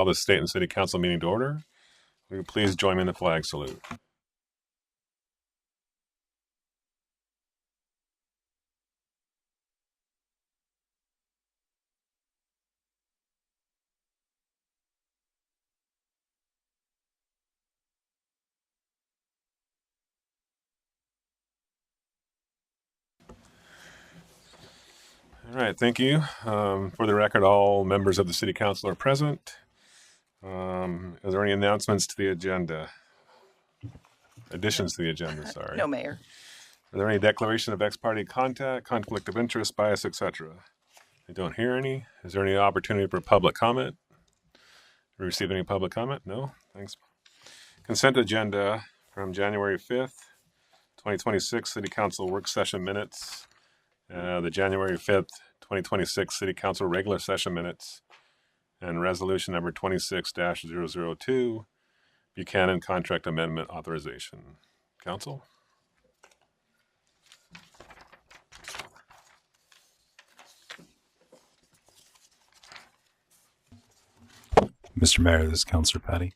Call the Stayton City Council meeting to order. Will you please join me in the flag salute? All right, thank you. For the record, all members of the City Council are present. Are there any announcements to the agenda? Additions to the agenda, sorry. No, Mayor. Are there any declaration of ex parte contact, conflict of interest, bias, etc.? I don't hear any. Is there any opportunity for public comment? Receive any public comment? No? Thanks. Consent agenda from January 5th, 2026 City Council work session minutes. The January 5th, 2026 City Council regular session minutes, and resolution number 26-002, Buchanan contract amendment authorization. Council? Mr. Mayor, this is Councilor Patty.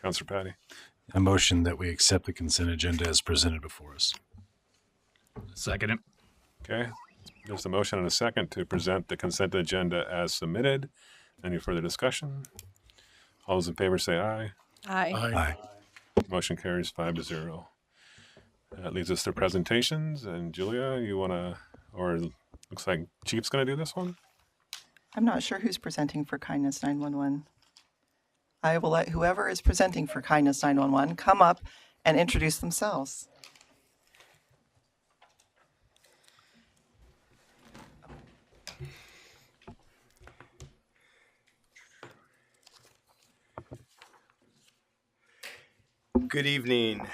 Councilor Patty. A motion that we accept the consent agenda as presented before us. Second it. Okay. There's a motion and a second to present the consent agenda as submitted. Any further discussion? All those in favor say aye. Aye. Aye. Motion carries 5-0. That leads us to presentations. And Julia, you want to, or looks like Chief's going to do this one? I'm not sure who's presenting for Kindness 911. I will let whoever is presenting for Kindness 911 come up and introduce themselves. Good evening,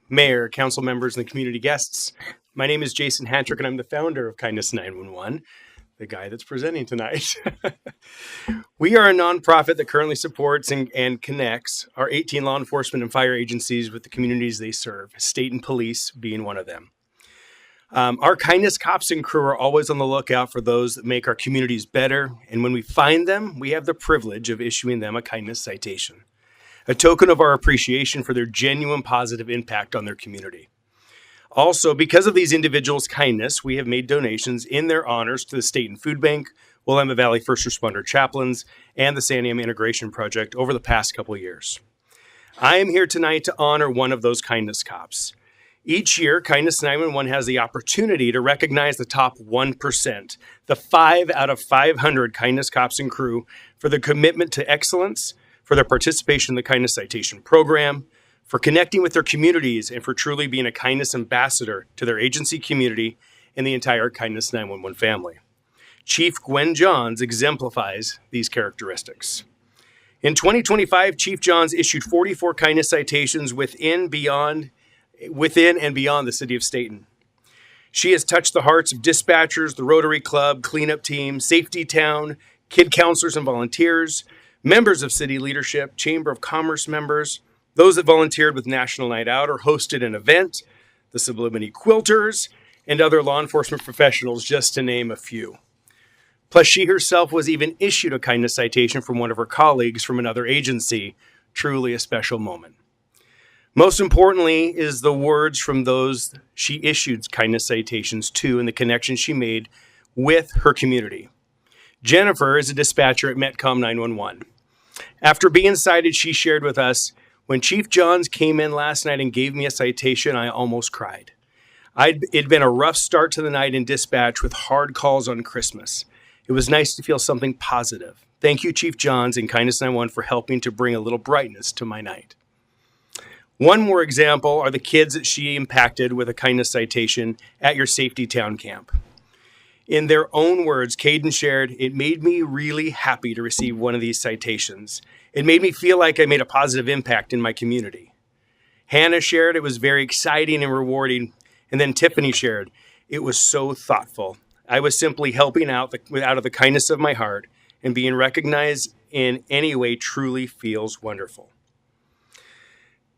Mayor, council members, and the community guests. My name is Jason Hantrick, and I'm the founder of Kindness 911, the guy that's presenting tonight. We are a nonprofit that currently supports and connects our 18 law enforcement and fire agencies with the communities they serve, Stayton Police being one of them. Our kindness cops and crew are always on the lookout for those that make our communities better, and when we find them, we have the privilege of issuing them a kindness citation, a token of our appreciation for their genuine positive impact on their community. Also, because of these individuals' kindness, we have made donations in their honors to the Stayton Food Bank, Willamette Valley First Responder Chaplains, and the Sandiam Integration Project over the past couple of years. I am here tonight to honor one of those kindness cops. Each year, Kindness 911 has the opportunity to recognize the top 1%, the 5 out of 500 kindness cops and crew, for their commitment to excellence, for their participation in the Kindness Citation Program, for connecting with their communities, and for truly being a kindness ambassador to their agency community and the entire Kindness 911 family. Chief Gwen Johns exemplifies these characteristics. In 2025, Chief Johns issued 44 kindness citations within and beyond the city of Stayton. She has touched the hearts of dispatchers, the Rotary Club, cleanup team, Safety Town, kid counselors and volunteers, members of city leadership, Chamber of Commerce members, those that volunteered with National Night Out or hosted an event, the Sublimity Quilters, and other law enforcement professionals, just to name a few. Plus, she herself was even issued a kindness citation from one of her colleagues from another agency, truly a special moment. Most importantly is the words from those she issued kindness citations to and the connection she made with her community. Jennifer is a dispatcher at Metcom 911. After being cited, she shared with us, "When Chief Johns came in last night and gave me a citation, I almost cried. It'd been a rough start to the night in dispatch with hard calls on Christmas. It was nice to feel something positive. Thank you, Chief Johns and Kindness 911, for helping to bring a little brightness to my night." One more example are the kids that she impacted with a kindness citation at your Safety Town camp. In their own words, Caden shared, "It made me really happy to receive one of these citations. It made me feel like I made a positive impact in my community." Hannah shared, "It was very exciting and rewarding." And then Tiffany shared, "It was so thoughtful. I was simply helping out of the kindness of my heart, and being recognized in any way truly feels wonderful."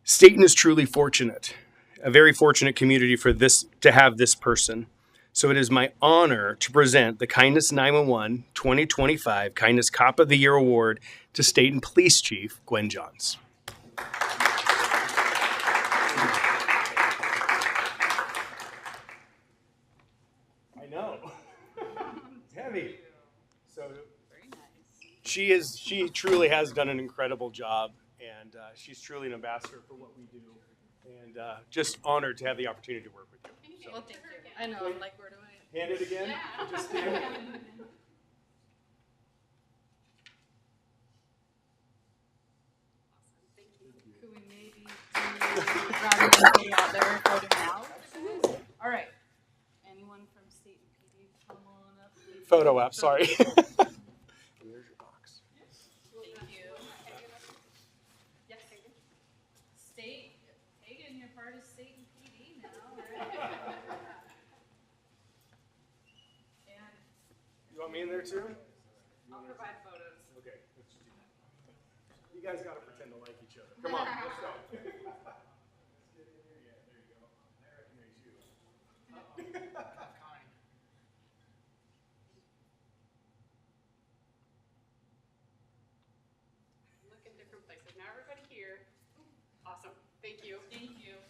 Stayton is truly fortunate, a very fortunate community to have this person. So it is my honor to present the Kindness 911 2025 Kindness Cop of the Year Award to Stayton Police Chief Gwen Johns. I know. It's heavy. So she truly has done an incredible job, and she's truly an ambassador for what we do, and just honored to have the opportunity to work with you. So, Well, thank you. I know. I'm like, where do I? hand it again. Yeah. Just stand. Could we maybe rather than putting out there, photo now? All right. Anyone from Stayton PD, come on up. Photo app. Sorry. There's your box. Thank you. Yes. State, Hagen, you're part of Stayton PD now, right? And You want me in there too? I'll provide photos. Okay, let's do that. You guys got to pretend to like each other. Come on, let's go. Let's get in here. Yeah, there you go. I recognize you. Look in different places. Now everybody here. Awesome. Thank you. Thank you.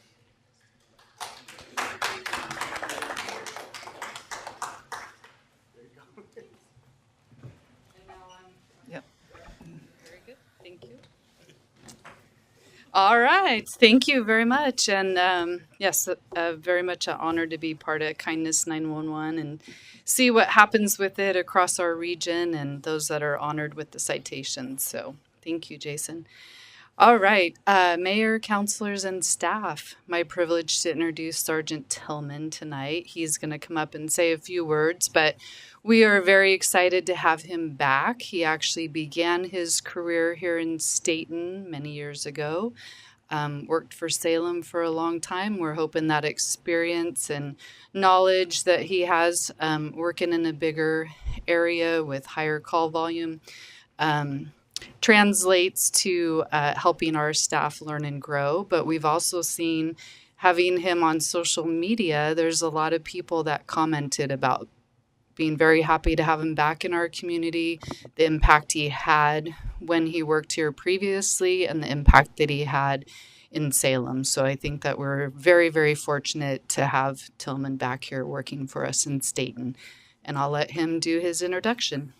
There you go. And now I'm. Yep. Very good. Thank you. All right. Thank you very much. And yes, very much an honor to be part of Kindness 911 and see what happens with it across our region and those that are honored with the citations. So thank you, Jason. All right, Mayor, councilors, and staff, my privilege to introduce Sergeant Tillman tonight. He's going to come up and say a few words, but we are very excited to have him back. He actually began his career here in Stayton many years ago, worked for Salem for a long time. We're hoping that experience and knowledge that he has working in a bigger area with higher call volume translates to helping our staff learn and grow. But we've also seen, having him on social media, there's a lot of people that commented about being very happy to have him back in our community, the impact he had when he worked here previously, and the impact that he had in Salem. So I think that we're very, very fortunate to have Tillman back here working for us in Stayton. And I'll let him do his introduction.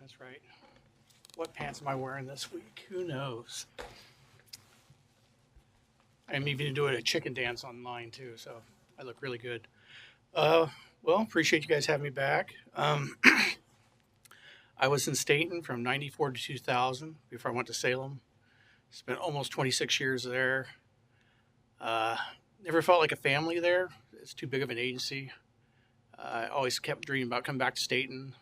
That's right. What pants am I wearing this week? Who knows? I'm even doing a chicken dance online too, so I look really good. Well, appreciate you guys having me back. I was in Stayton from 94 to 2000 before I went to Salem. Spent almost 26 years there. Never felt like a family there. It's too big of an agency. I always kept dreaming about coming back to Stayton.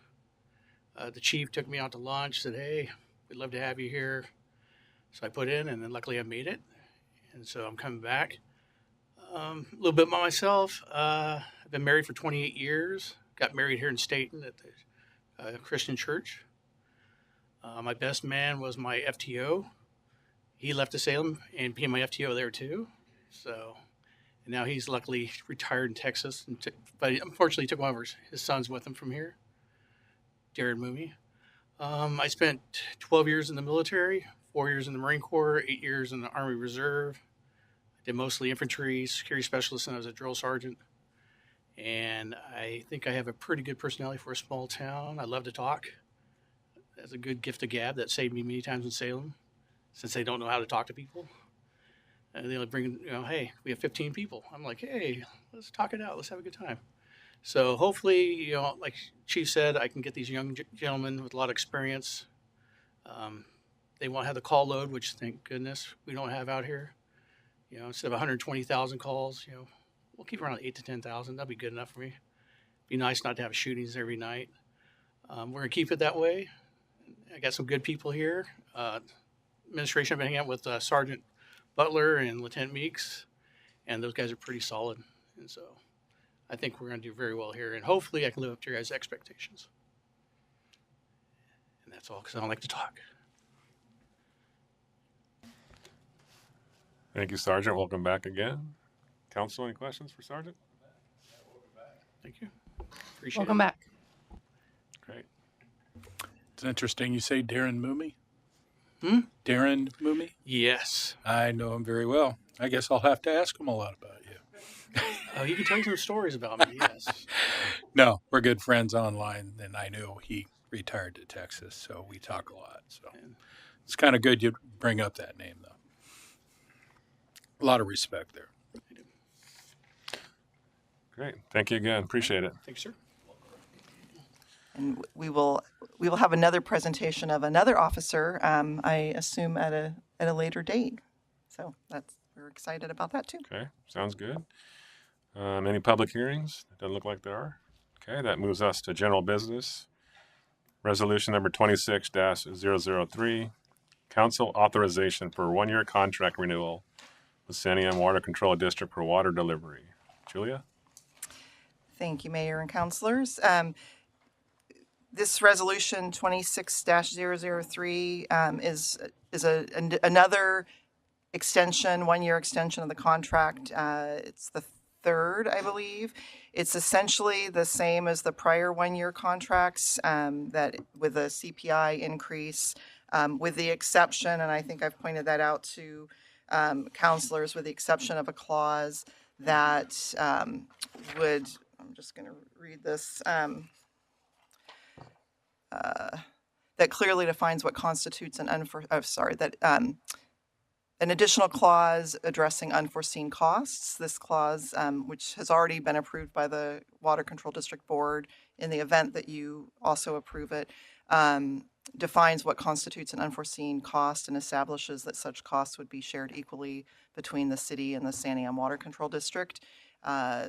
The chief took me out to lunch, said, hey, we'd love to have you here. So I put in, and then luckily I made it. And so I'm coming back. A little bit about myself. I've been married for 28 years. Got married here in Stayton at the Christian church. My best man was my FTO. He left to Salem and became my FTO there too. So, and now he's luckily retired in Texas, but unfortunately took one of his sons with him from here. Jared Mooney. I spent 12 years in the military, 4 years in the Marine Corps, 8 years in the Army Reserve. I did mostly infantry, security specialist, and I was a drill sergeant. And I think I have a pretty good personality for a small town. I love to talk. That's a good gift of gab that saved me many times in Salem, since they don't know how to talk to people. And they'll bring, hey, we have 15 people. I'm like, hey, let's talk it out. Let's have a good time. So hopefully, like Chief said, I can get these young gentlemen with a lot of experience. They won't have the call load, which thank goodness we don't have out here. Instead of 120,000 calls, we'll keep around 8 to 10,000. That'd be good enough for me. Be nice not to have shootings every night. We're gonna keep it that way. I got some good people here. Administration, I've been hanging out with Sergeant Butler and Lieutenant Meeks, and those guys are pretty solid. And so I think we're going to do very well here, and hopefully I can live up to your guys' expectations. And that's all, because I don't like to talk. Thank you, Sergeant. Welcome back again. Council, any questions for Sergeant? Thank you. Appreciate Welcome it. back. Great. It's interesting you say Darren Moomey. Hmm? Darren Moomey? Yes. I know him very well. I guess I'll have to ask him a lot about you. Oh, you can tell you some stories about me. Yes. No, we're good friends online, and I knew he retired to Texas, so we talk a lot. So it's kind of good you bring up that name, though. A lot of respect there. Great. Thank you again. Appreciate it. Thanks, sir. And we will have another presentation of another officer, I assume at a later date. So we're excited about that too. Okay. Sounds good. Any public hearings? Doesn't look like there are. Okay. That moves us to general business. Resolution number 26-003. Council authorization for 1-year contract renewal with Santiam Water Control District for water delivery. Julia? Thank you, Mayor and councilors. This resolution 26-003 is another extension, 1-year extension of the contract. It's the third, I believe. It's essentially the same as the prior 1-year contracts, that with a CPI increase, with the exception, and I think I've pointed that out to councilors, with the exception of a clause that would, I'm just going to read this, that clearly defines what constitutes an an additional clause addressing unforeseen costs. This clause, which has already been approved by the Water Control District Board in the event that you also approve it, defines what constitutes an unforeseen cost and establishes that such costs would be shared equally between the city and the Santiam Water Control District.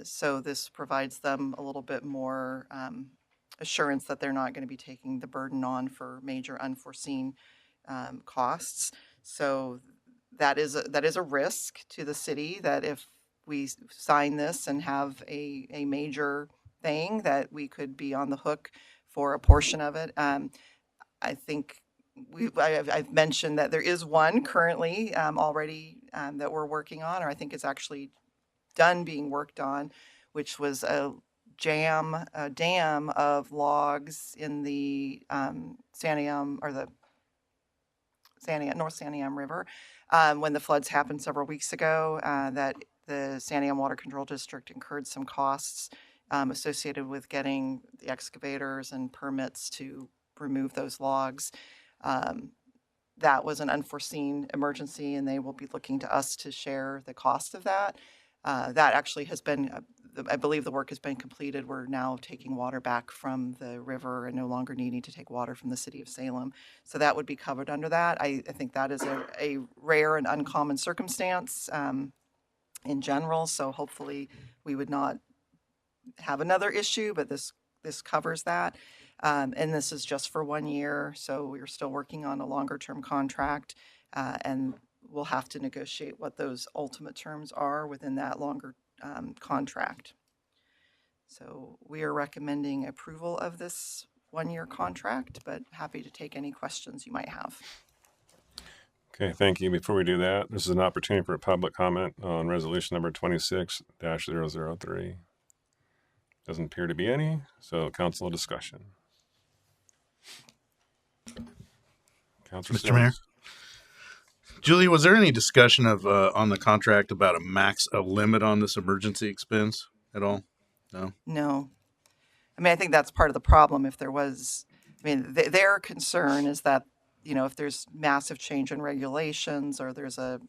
So this provides them a little bit more assurance that they're not going to be taking the burden on for major unforeseen costs. So that is a risk to the city, that if we sign this and have a major thing, that we could be on the hook for a portion of it. I think I've mentioned that there is one currently already that we're working on, or I think it's actually done being worked on, which was a dam of logs in the Santiam, or the North Santiam River, when the floods happened several weeks ago, that the Santiam Water Control District incurred some costs associated with getting the excavators and permits to remove those logs. That was an unforeseen emergency, and they will be looking to us to share the cost of that. That actually has been, I believe the work has been completed. We're now taking water back from the river and no longer needing to take water from the city of Salem. So that would be covered under that. I think that is a rare and uncommon circumstance in general. So hopefully we would not have another issue, but this covers that. And this is just for 1 year. So we're still working on a longer term contract, and we'll have to negotiate what those ultimate terms are within that longer contract. So we are recommending approval of this 1-year contract, but happy to take any questions you might have. Okay, thank you. Before we do that, this is an opportunity for a public comment on resolution number 26-003. Doesn't appear to be any, so council discussion. Councilor Mr. Mayor? Sims. Julie, was there any discussion of on the contract about a limit on this emergency expense at all? No. I mean, I think that's part of the problem. If there was, I mean, their concern is that, if there's massive change in regulations, or there's a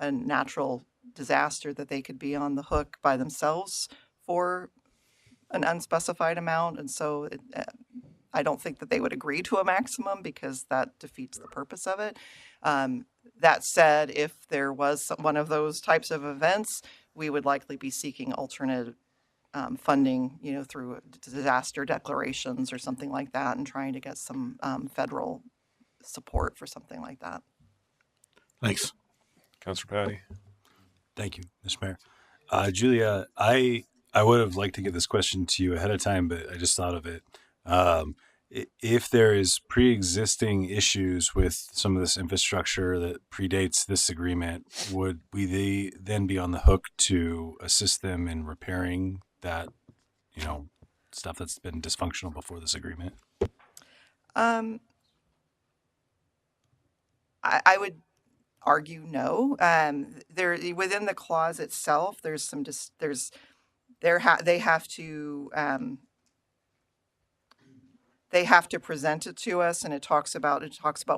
natural disaster, that they could be on the hook by themselves for an unspecified amount. And so I don't think that they would agree to a maximum, because that defeats the purpose of it. That said, if there was one of those types of events, we would likely be seeking alternate funding, through disaster declarations or something like that, and trying to get some federal support for something like that. Thanks. Councilor Patty. Thank you, Mr. Mayor. Julia, I would have liked to get this question to you ahead of time, but I just thought of it. if there is pre-existing issues with some of this infrastructure that predates this agreement, would we then be on the hook to assist them in repairing that, stuff that's been dysfunctional before this agreement? Um, I would argue no. There within the clause itself, there's some they have to present it to us, and it talks about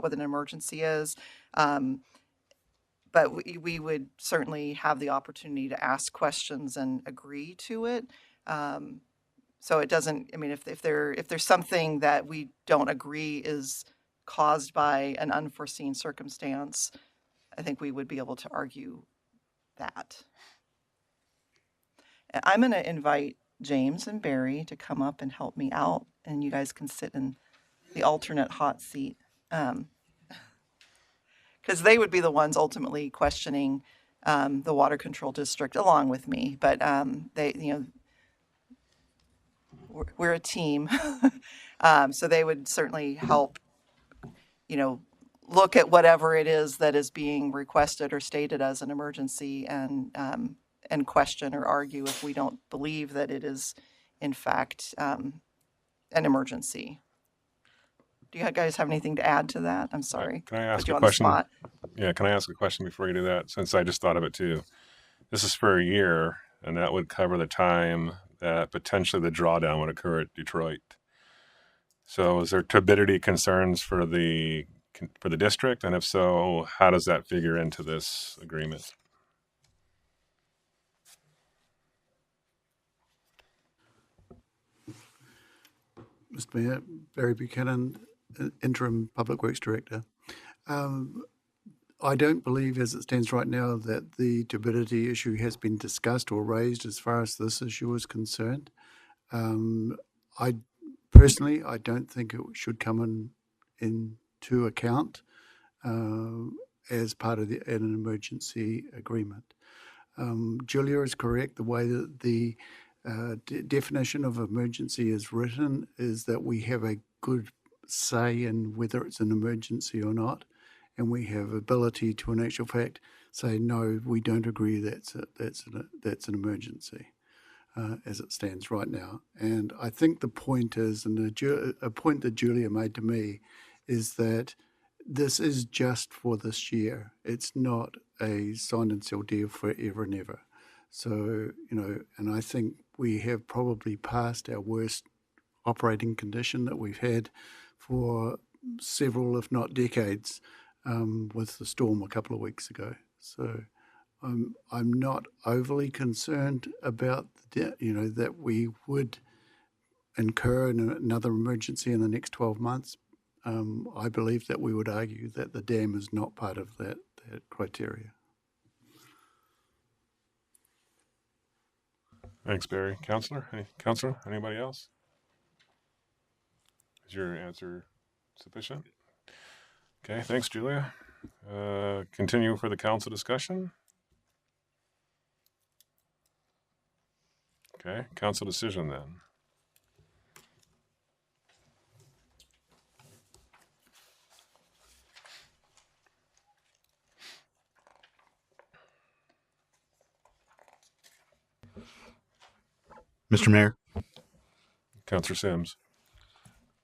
what an emergency is. But we would certainly have the opportunity to ask questions and agree to it. So it doesn't. I mean, if there's something that we don't agree is caused by an unforeseen circumstance, I think we would be able to argue that. I'm going to invite James and Barry to come up and help me out, and you guys can sit in the alternate hot seat, because they would be the ones ultimately questioning the water control district along with me. But we're a team, so they would certainly help, look at whatever it is that is being requested or stated as an emergency, and question or argue if we don't believe that it is, in fact, an emergency. Do you guys have anything to add to that? I'm sorry. Can I ask Put you a on the question? spot. Yeah, can I ask a question before you do that? Since I just thought of it too. This is for a year, and that would cover the time that potentially the drawdown would occur at Detroit. So is there turbidity concerns for the district? And if so, how does that figure into this agreement? Mr. Mayor, Barry Buchanan, Interim Public Works Director. I don't believe, as it stands right now, that the turbidity issue has been discussed or raised as far as this issue is concerned. I personally don't think it should come into account as part of an emergency agreement. Julia is correct. The way that the definition of emergency is written is that we have a good say in whether it's an emergency or not, and we have ability to, in actual fact, say no, we don't agree that's an emergency as it stands right now. And I think the point is, and a point that Julia made to me, is that this is just for this year. It's not a signed and sealed deal forever and ever. So, and I think we have probably passed our worst operating condition that we've had for several, if not decades, with the storm a couple of weeks ago. So I'm not overly concerned about, that we would incur another emergency in the next 12 months. I believe that we would argue that the dam is not part of that criteria. Thanks, Barry. Counselor, anybody else? Is your answer sufficient? Okay, thanks, Julia. Continue for the council discussion. Okay, council decision then. Mr. Mayor, Councilor Sims.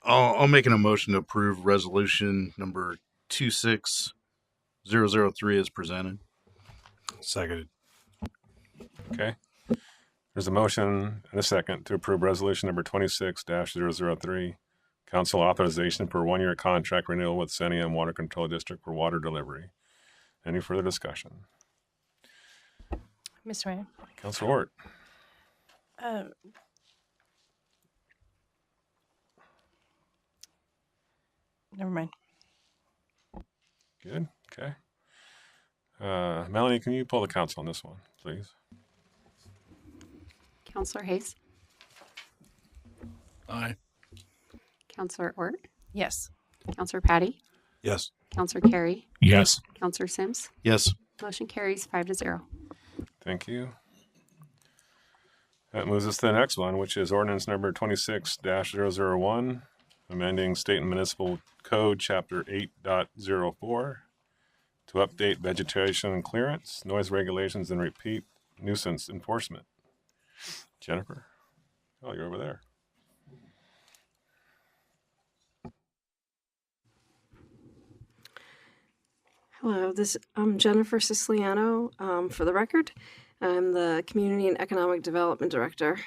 I'll make an motion to approve resolution number 26003 as presented. Seconded. Okay. There's a motion and a second to approve resolution number 26-003, council authorization for 1-year contract renewal with Senium Water Control District for water delivery. Any further discussion? Mr. Mayor. Councilor Hort. Never mind. Good. Okay. Melanie, can you pull the council on this one, please? Counselor Hayes, Aye. Counselor Ort, Yes. Counselor Patty, Yes. Counselor Carey, Yes. Counselor Sims. Yes. Motion carries 5-0. Thank you. That moves us to the next one, which is ordinance number 26-001, amending Stayton Municipal Code, Chapter 8.04 to update vegetation clearance, noise regulations, and repeat nuisance enforcement. Jennifer? Oh, you're over there. Hello, I'm Jennifer Siciliano. For the record, I'm the Community and Economic Development Director.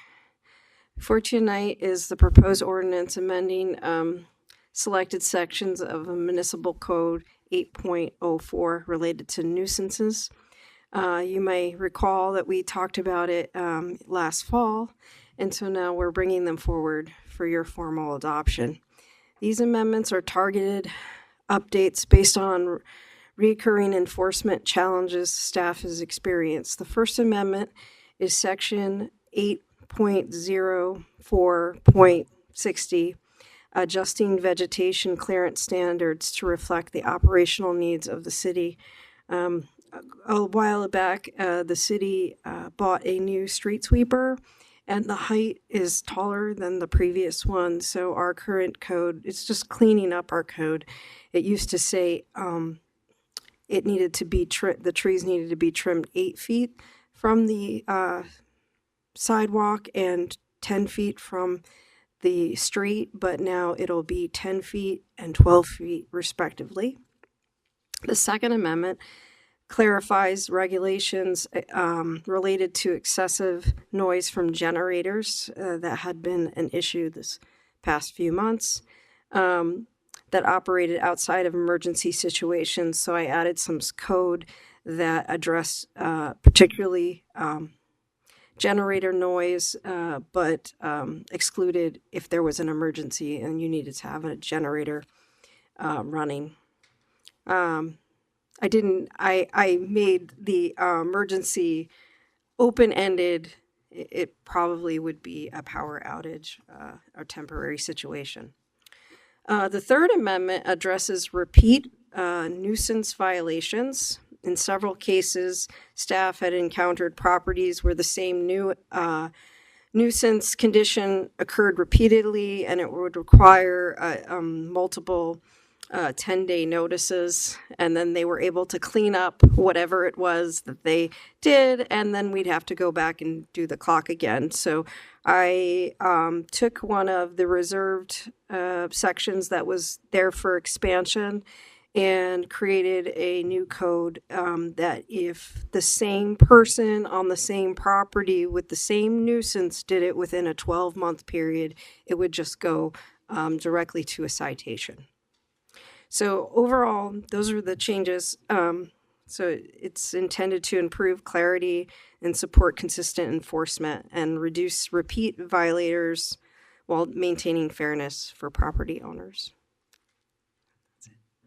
For tonight is the proposed ordinance amending selected sections of a municipal code 8.04 related to nuisances. You may recall that we talked about it last fall, and so now we're bringing them forward for your formal adoption. These amendments are targeted updates based on recurring enforcement challenges staff has experienced. The First Amendment is Section 8.04.60, adjusting vegetation clearance standards to reflect the operational needs of the city. A while back, the city bought a new street sweeper, and the height is taller than the previous one. So our current code, it's just cleaning up our code. It used to say it needed to be the trees needed to be trimmed 8 feet from the sidewalk and 10 feet from the street, but now it'll be 10 feet and 12 feet respectively. The Second Amendment clarifies regulations related to excessive noise from generators that had been an issue this past few months. That operated outside of emergency situations. So I added some code that addressed particularly generator noise, but excluded if there was an emergency and you needed to have a generator running. I made the emergency open-ended. It probably would be a power outage or temporary situation. The Third Amendment addresses repeat nuisance violations. In several cases, staff had encountered properties where the same nuisance condition occurred repeatedly, and it would require multiple 10-day notices, and then they were able to clean up whatever it was that they did, and then we'd have to go back and do the clock again. So I took one of the reserved sections that was there for expansion and created a new code that if the same person on the same property with the same nuisance did it within a 12-month period, it would just go directly to a citation. So overall, those are the changes. So it's intended to improve clarity and support consistent enforcement and reduce repeat violators while maintaining fairness for property owners.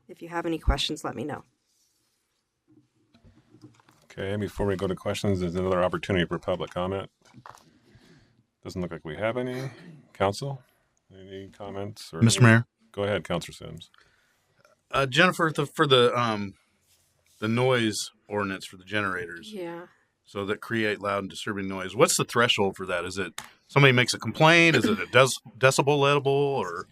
If you have any questions, let me know. Okay, before we go to questions, there's another opportunity for public comment. Doesn't look like we have any. Council, any comments? Or Mr. Mayor? Go ahead, Councilor Sims. Jennifer, for the noise ordinance for the generators. Yeah. So that create loud and disturbing noise. What's the threshold for that? Is it somebody makes a complaint? Is it a decibel level or?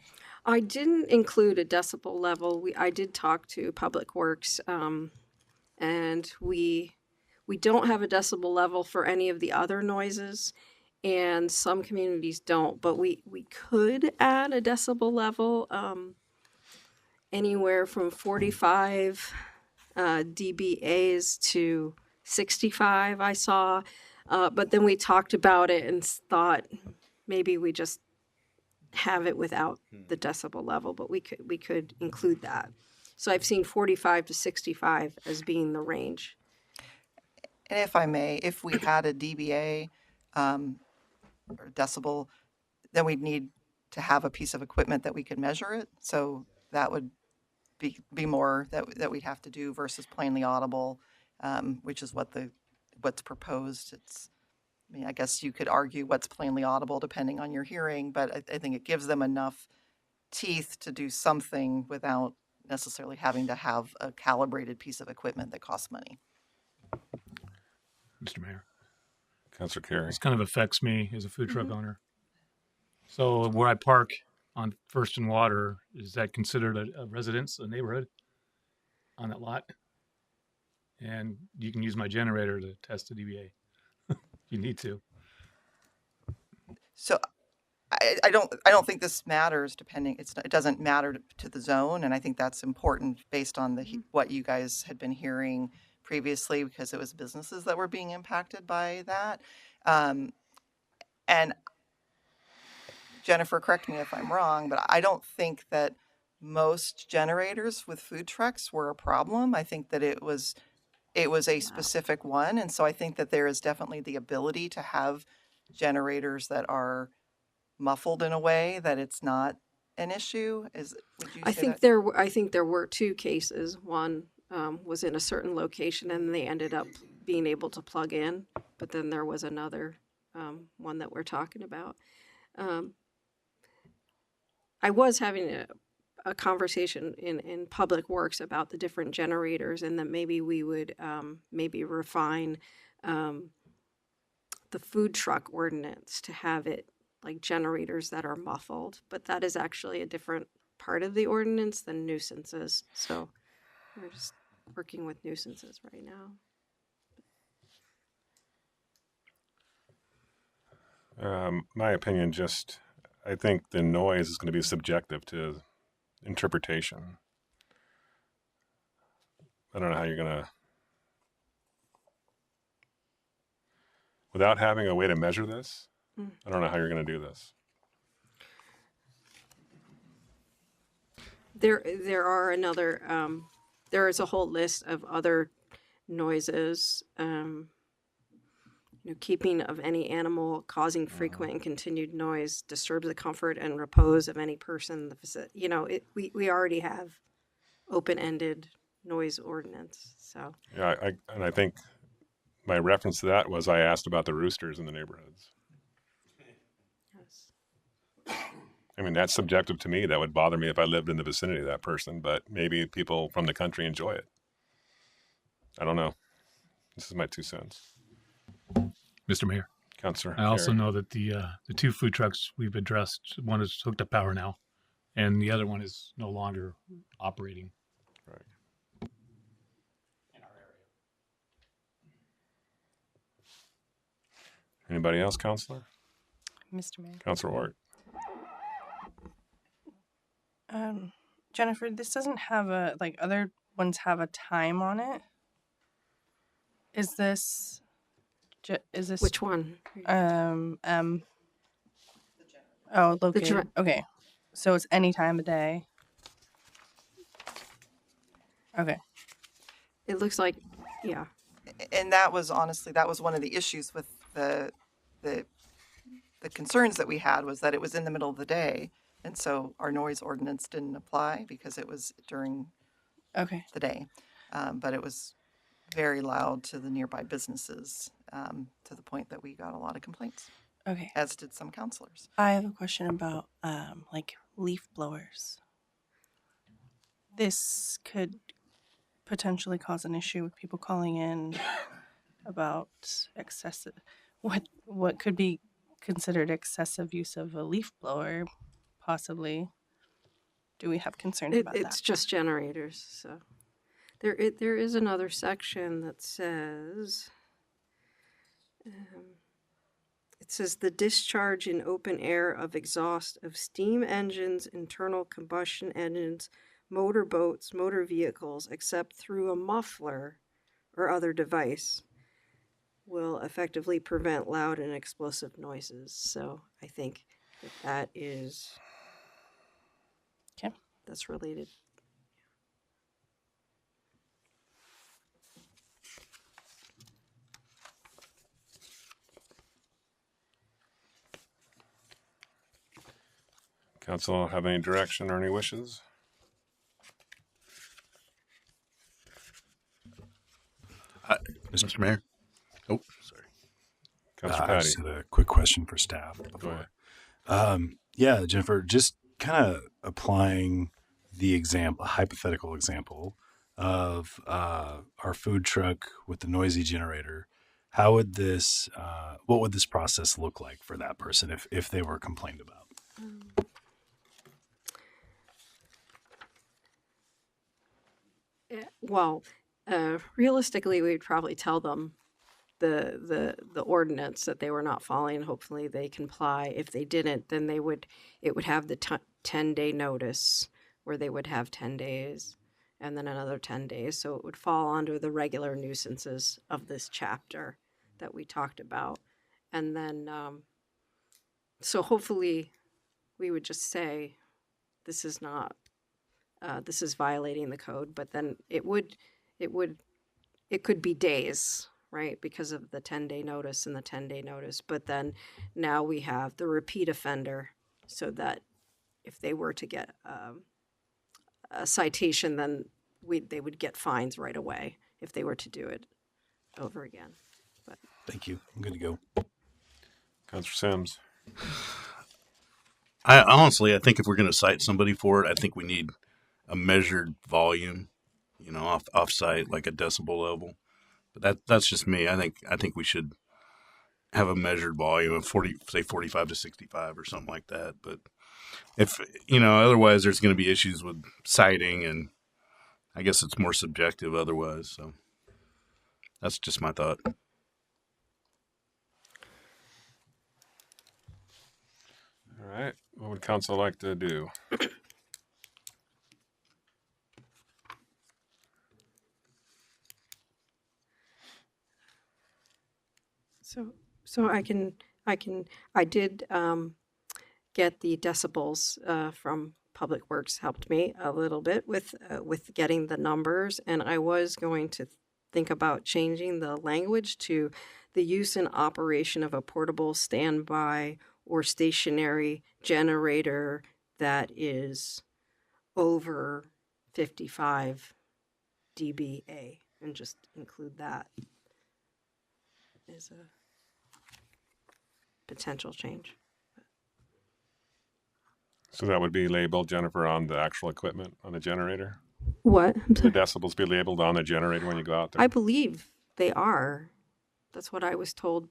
I didn't include a decibel level. I did talk to Public Works, and we don't have a decibel level for any of the other noises, and some communities don't. But we could add a decibel level. Anywhere from 45 dBAs to 65 I saw, but then we talked about it and thought maybe we just have it without the decibel level, but we could include that. So I've seen 45 to 65 as being the range. And if I may, if we had a dBA or decibel, then we'd need to have a piece of equipment that we could measure it. So that would be more that we'd have to do versus plainly audible, which is what's proposed. I mean, I guess you could argue what's plainly audible depending on your hearing, but I think it gives them enough teeth to do something without necessarily having to have a calibrated piece of equipment that costs money. Mr. Mayor. Councilor Carey. This kind of affects me as a food truck owner. So where I park on First and Water, is that considered a residence, a neighborhood on that lot? And you can use my generator to test the DBA if you need to. So I don't think this matters depending, it doesn't matter to the zone, and I think that's important based on what you guys had been hearing previously, because it was businesses that were being impacted by that. And Jennifer, correct me if I'm wrong, but I don't think that most generators with food trucks were a problem. I think that it was a specific one, and so I think that there is definitely the ability to have generators that are muffled in a way that it's not an issue. Would you I say think that? I think there were two cases. One was in a certain location, and they ended up being able to plug in. But then there was another one that we're talking about. I was having a conversation in Public Works about the different generators, and that maybe we would maybe refine the food truck ordinance to have it like generators that are muffled, but that is actually a different part of the ordinance than nuisances. So we're just working with nuisances right now. My opinion, I think the noise is going to be subjective to interpretation. I don't know how you're going to, without having a way to measure this, I don't know how you're going to do this. There are another there is a whole list of other noises. Keeping of any animal, causing frequent and continued noise, disturbs the comfort and repose of any person in the facility. We already have open-ended noise ordinance. So Yeah, I think my reference to that was I asked about the roosters in the neighborhoods. yes. I mean, that's subjective to me. That would bother me if I lived in the vicinity of that person, but maybe people from the country enjoy it. I don't know. This is my 2 cents. Mr. Mayor, Councilor. I also Carey. know that the 2 food trucks we've addressed, one is hooked up power now, and the other one is no longer operating. Right. In our area. Anybody else, Councilor? Mr. Mayor. Councilor Ward. Jennifer, this doesn't have other ones have a time on it. Is this Which one? Located. Okay. So it's any time of day. Okay. It looks like, yeah. And that was one of the issues with the concerns that we had, was that it was in the middle of the day. And so our noise ordinance didn't apply because it was during the day. But it was very loud to the nearby businesses, to the point that we got a lot of complaints. Okay. As did some counselors. I have a question about leaf blowers. This could potentially cause an issue with people calling in about excessive, what could be considered excessive use of a leaf blower, possibly. Do we have concerns about that? It's just generators. So there is another section that says, it says the discharge in open air of exhaust of steam engines, internal combustion engines, motor boats, motor vehicles, except through a muffler or other device, will effectively prevent loud and explosive noises. So I think that is that's related. Council have any direction or any wishes? Mr. Mayor. Oh, sorry. Councilor I Patty. just had a quick question for staff. Go ahead. Yeah, Jennifer, just kind of applying the hypothetical example of our food truck with the noisy generator. How would what would this process look like for that person if they were complained about? Well, realistically, we'd probably tell them the ordinance that they were not following. Hopefully, they comply. If they didn't, then it would have the 10-day notice where they would have 10 days and then another 10 days. So it would fall under the regular nuisances of this chapter that we talked about. And then, so hopefully, we would just say, this is not, this is violating the code. But then it could be days, right? Because of the 10-day notice and the 10-day notice. But then now we have the repeat offender, so that if they were to get a citation, then they would get fines right away if they were to do it over again. But Thank you. I'm good to go. Councilor Sims. I honestly, I think if we're going to cite somebody for it, I think we need a measured volume, off site, like a decibel level. But that's just me. I think we should have a measured volume of 45 to 65 or something like that. But if otherwise, there's going to be issues with citing, and I guess it's more subjective otherwise. So that's just my thought. All right. What would council like to do? so I did get the decibels from Public Works, helped me a little bit with getting the numbers, and I was going to think about changing the language to the use and operation of a portable standby or stationary generator that is over 55 dBA, and just include that as a potential change. So that would be labeled, Jennifer, on the actual equipment, on the generator? What? I'm The sorry. decibels be labeled on the generator when you go out there? I believe they are. That's what I was told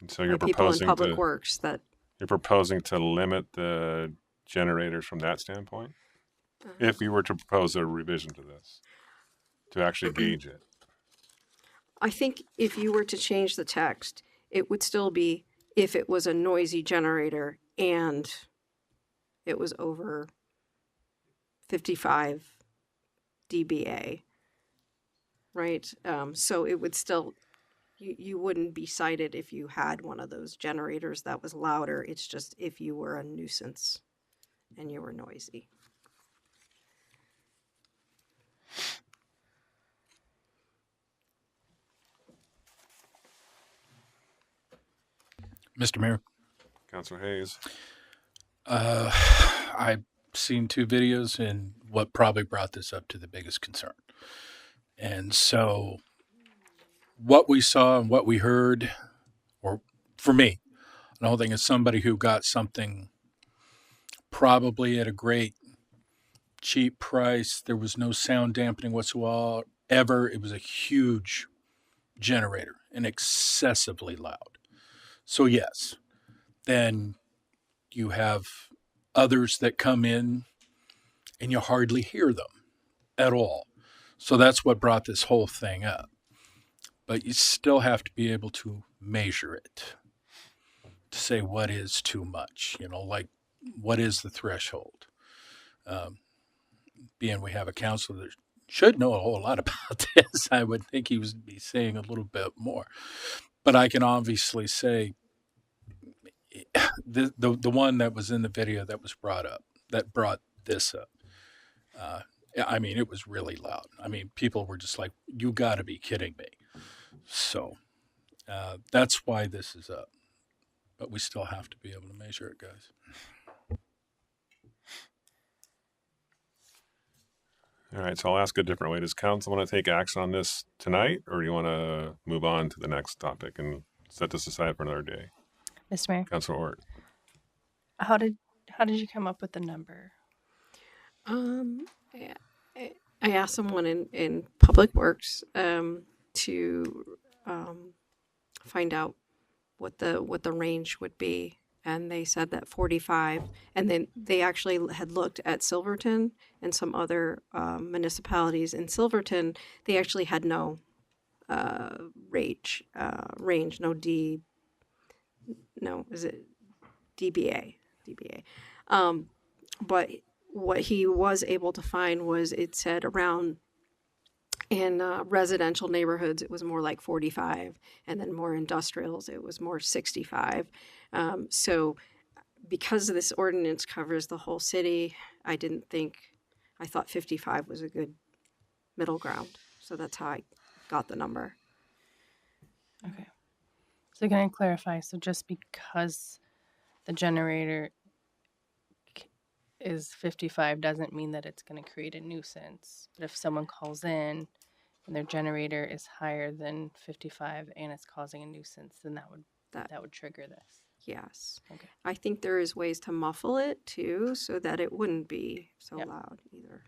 And so by you're people in proposing Public Works, that you're proposing to limit the generators from that standpoint? If you were to propose a revision to this, to actually gauge it. I think if you were to change the text, it would still be if it was a noisy generator and it was over 55 dBA, right? So it would still, you wouldn't be cited if you had one of those generators that was louder. It's just if you were a nuisance and you were noisy. Mr. Mayor, Councilor Hayes. I've seen 2 videos, and what probably brought this up to the biggest concern. And so what we saw and what we heard, or for me, the whole thing is somebody who got something probably at a great cheap price. There was no sound dampening whatsoever. It was a huge generator and excessively loud. So yes, then you have others that come in and you hardly hear them at all. So that's what brought this whole thing up. But you still have to be able to measure it, to say what is too much, like what is the threshold. Being we have a counselor that should know a whole lot about this, I would think he would be saying a little bit more. But I can obviously say the one that was in the video that was brought up, that brought this up, I mean, it was really loud. I mean, people were just like, you got to be kidding me. So that's why this is up. But we still have to be able to measure it, guys. All right, so I'll ask a different way. Does council want to take action on this tonight, or do you want to move on to the next topic and set this aside for another day? Mr. Mayor, Councilor Ort. how did you come up with the number? I asked someone in Public Works to find out what the range would be, and they said that 45, and then they actually had looked at Silverton and some other municipalities in Silverton. They actually had no range, no, is it DBA. But what he was able to find was it said around in residential neighborhoods, it was more like 45, and then more industrials, it was more 65. So because this ordinance covers the whole city, I thought 55 was a good middle ground. So that's how I got the number. Okay. So can I clarify? So just because the generator is 55 doesn't mean that it's going to create a nuisance. But if someone calls in and their generator is higher than 55 and it's causing a nuisance, then that would trigger this. Yes. Okay. I think there is ways to muffle it too, so that it wouldn't be so loud either.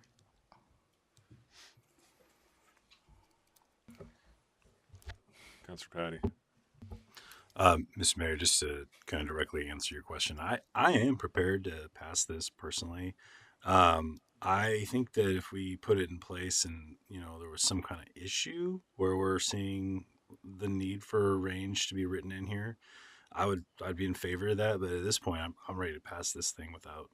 Councilor Patty. Mr. Mayor, just to kind of directly answer your question, I am prepared to pass this personally. I think that if we put it in place and, there was some kind of issue where we're seeing the need for a range to be written in here, I'd be in favor of that. But at this point, I'm ready to pass this thing without,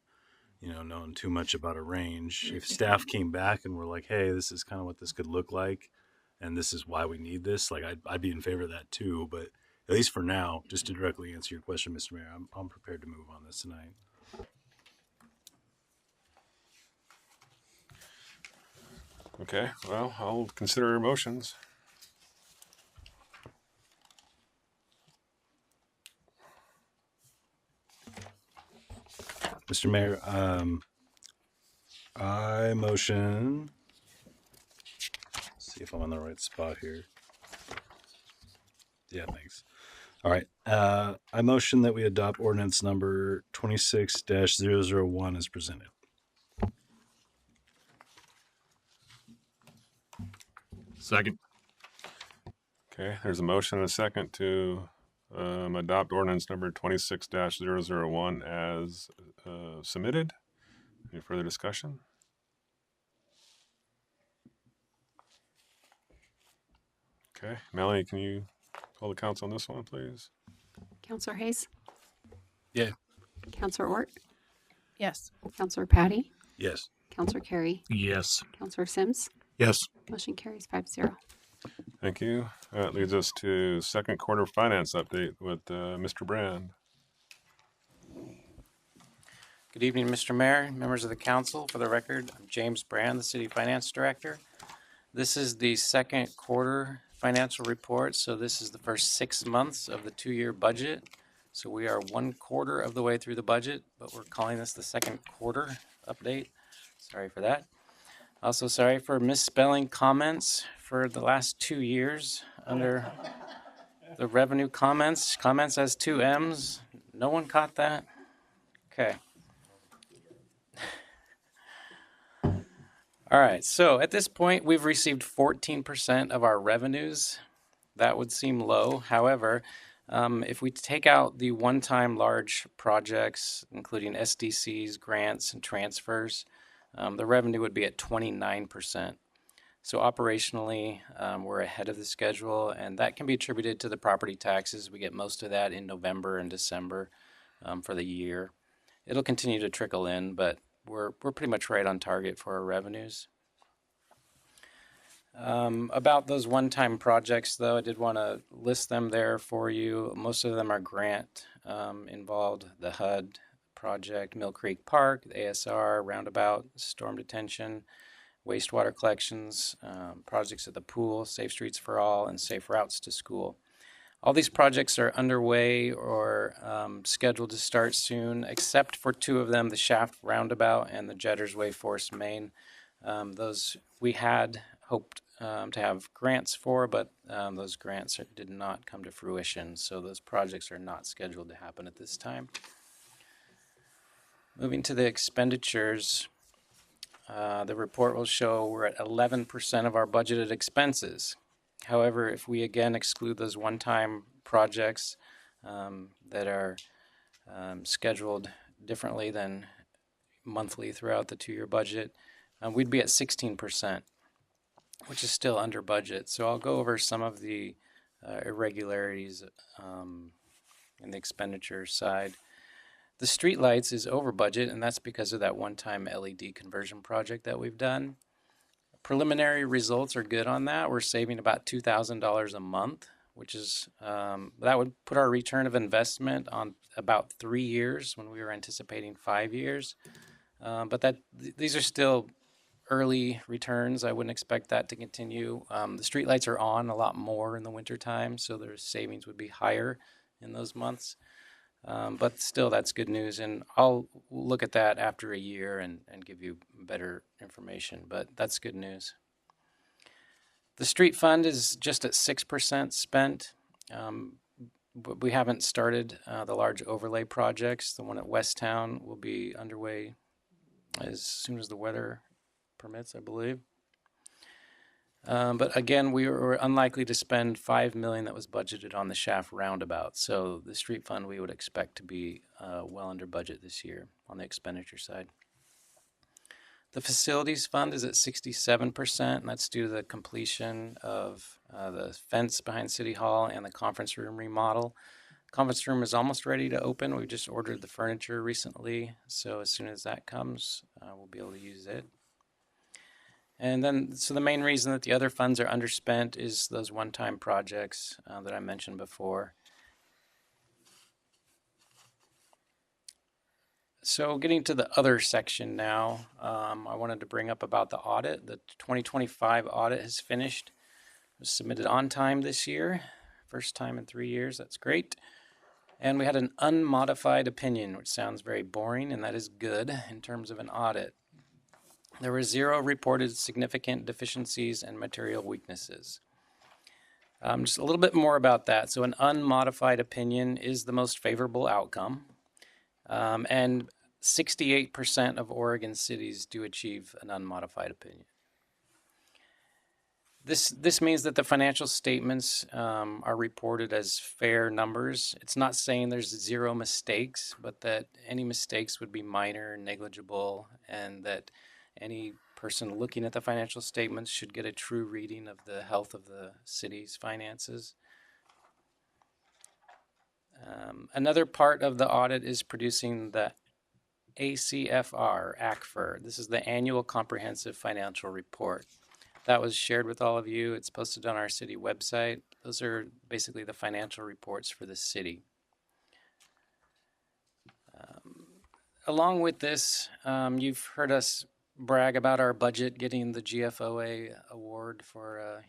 knowing too much about a range. If staff came back and were like, hey, this is kind of what this could look like, and this is why we need this, like I'd be in favor of that too. But at least for now, just to directly answer your question, Mr. Mayor, I'm prepared to move on this tonight. Okay, well, I'll consider motions. Mr. Mayor, I motion. Let's see if I'm on the right spot here. Yeah, thanks. All right. I motion that we adopt ordinance number 26-001 as presented. Second. Okay, there's a motion and a second to adopt ordinance number 26-001 as submitted. Any further discussion? Okay, Melanie, can you call the council on this one, please? Counselor Hayes? Yeah. Counselor Ort? Yes. Counselor Patty? Yes. Counselor Carey? Yes. Counselor Sims? Yes. Motion carries 5-0. Thank you. That leads us to second quarter finance update with Mr. Brand. Good evening, Mr. Mayor, members of the council. For the record, I'm James Brand, the City Finance Director. This is the second quarter financial report, so this is the first 6 months of the 2-year budget. So we are 1/4 of the way through the budget, but we're calling this the second quarter update. Sorry for that. Also sorry for misspelling comments for the last 2 years under the revenue comments. Comments has 2 M's. No one caught that? Okay. All right, so at this point, we've received 14% of our revenues. That would seem low. However, if we take out the one-time large projects, including SDCs, grants, and transfers, the revenue would be at 29%. So operationally, we're ahead of the schedule, and that can be attributed to the property taxes. We get most of that in November and December for the year. It'll continue to trickle in, but we're pretty much right on target for our revenues. About those one-time projects, though, I did want to list them there for you. Most of them are grant involved. The HUD project, Mill Creek Park, the ASR, Roundabout, Storm Detention, wastewater collections, projects at the pool, Safe Streets for All, and Safe Routes to School. All these projects are underway or scheduled to start soon, except for 2 of them, the Shaft Roundabout and the Jetters Way Forest Main. Those we had hoped to have grants for, but those grants did not come to fruition, so those projects are not scheduled to happen at this time. Moving to the expenditures, the report will show we're at 11% of our budgeted expenses. However, if we again exclude those one-time projects that are scheduled differently than monthly throughout the 2-year budget, we'd be at 16%, which is still under budget. So I'll go over some of the irregularities in the expenditure side. The streetlights is over budget, and that's because of that one-time LED conversion project that we've done. Preliminary results are good on that. We're saving about $2,000 a month, which is that would put our return of investment on about 3 years when we were anticipating 5 years. But these are still early returns. I wouldn't expect that to continue. The streetlights are on a lot more in the wintertime, so their savings would be higher in those months. But still, that's good news, and I'll look at that after a year and give you better information, but that's good news. The street fund is just at 6% spent, but we haven't started the large overlay projects. The one at Westtown will be underway as soon as the weather permits, I believe. But again, we were unlikely to spend $5 million that was budgeted on the shaft roundabout. So the street fund we would expect to be well under budget this year on the expenditure side. The facilities fund is at 67%, and that's due to the completion of the fence behind City Hall and the conference room remodel. Conference room is almost ready to open. We just ordered the furniture recently, so as soon as that comes, we'll be able to use it. And then, so the main reason that the other funds are underspent is those one-time projects that I mentioned before. So getting to the other section now, I wanted to bring up about the audit. The 2025 audit has finished. It was submitted on time this year. First time in 3 years. That's great. And we had an unmodified opinion, which sounds very boring, and that is good in terms of an audit. There were 0 reported significant deficiencies and material weaknesses. Just a little bit more about that. So an unmodified opinion is the most favorable outcome. And 68% of Oregon cities do achieve an unmodified opinion. This means that the financial statements are reported as fair numbers. It's not saying there's 0 mistakes, but that any mistakes would be minor, negligible, and that any person looking at the financial statements should get a true reading of the health of the city's finances. Another part of the audit is producing the ACFR. This is the Annual Comprehensive Financial Report. That was shared with all of you. It's posted on our city website. Those are basically the financial reports for the city. Along with this, you've heard us brag about our budget getting the GFOA award for,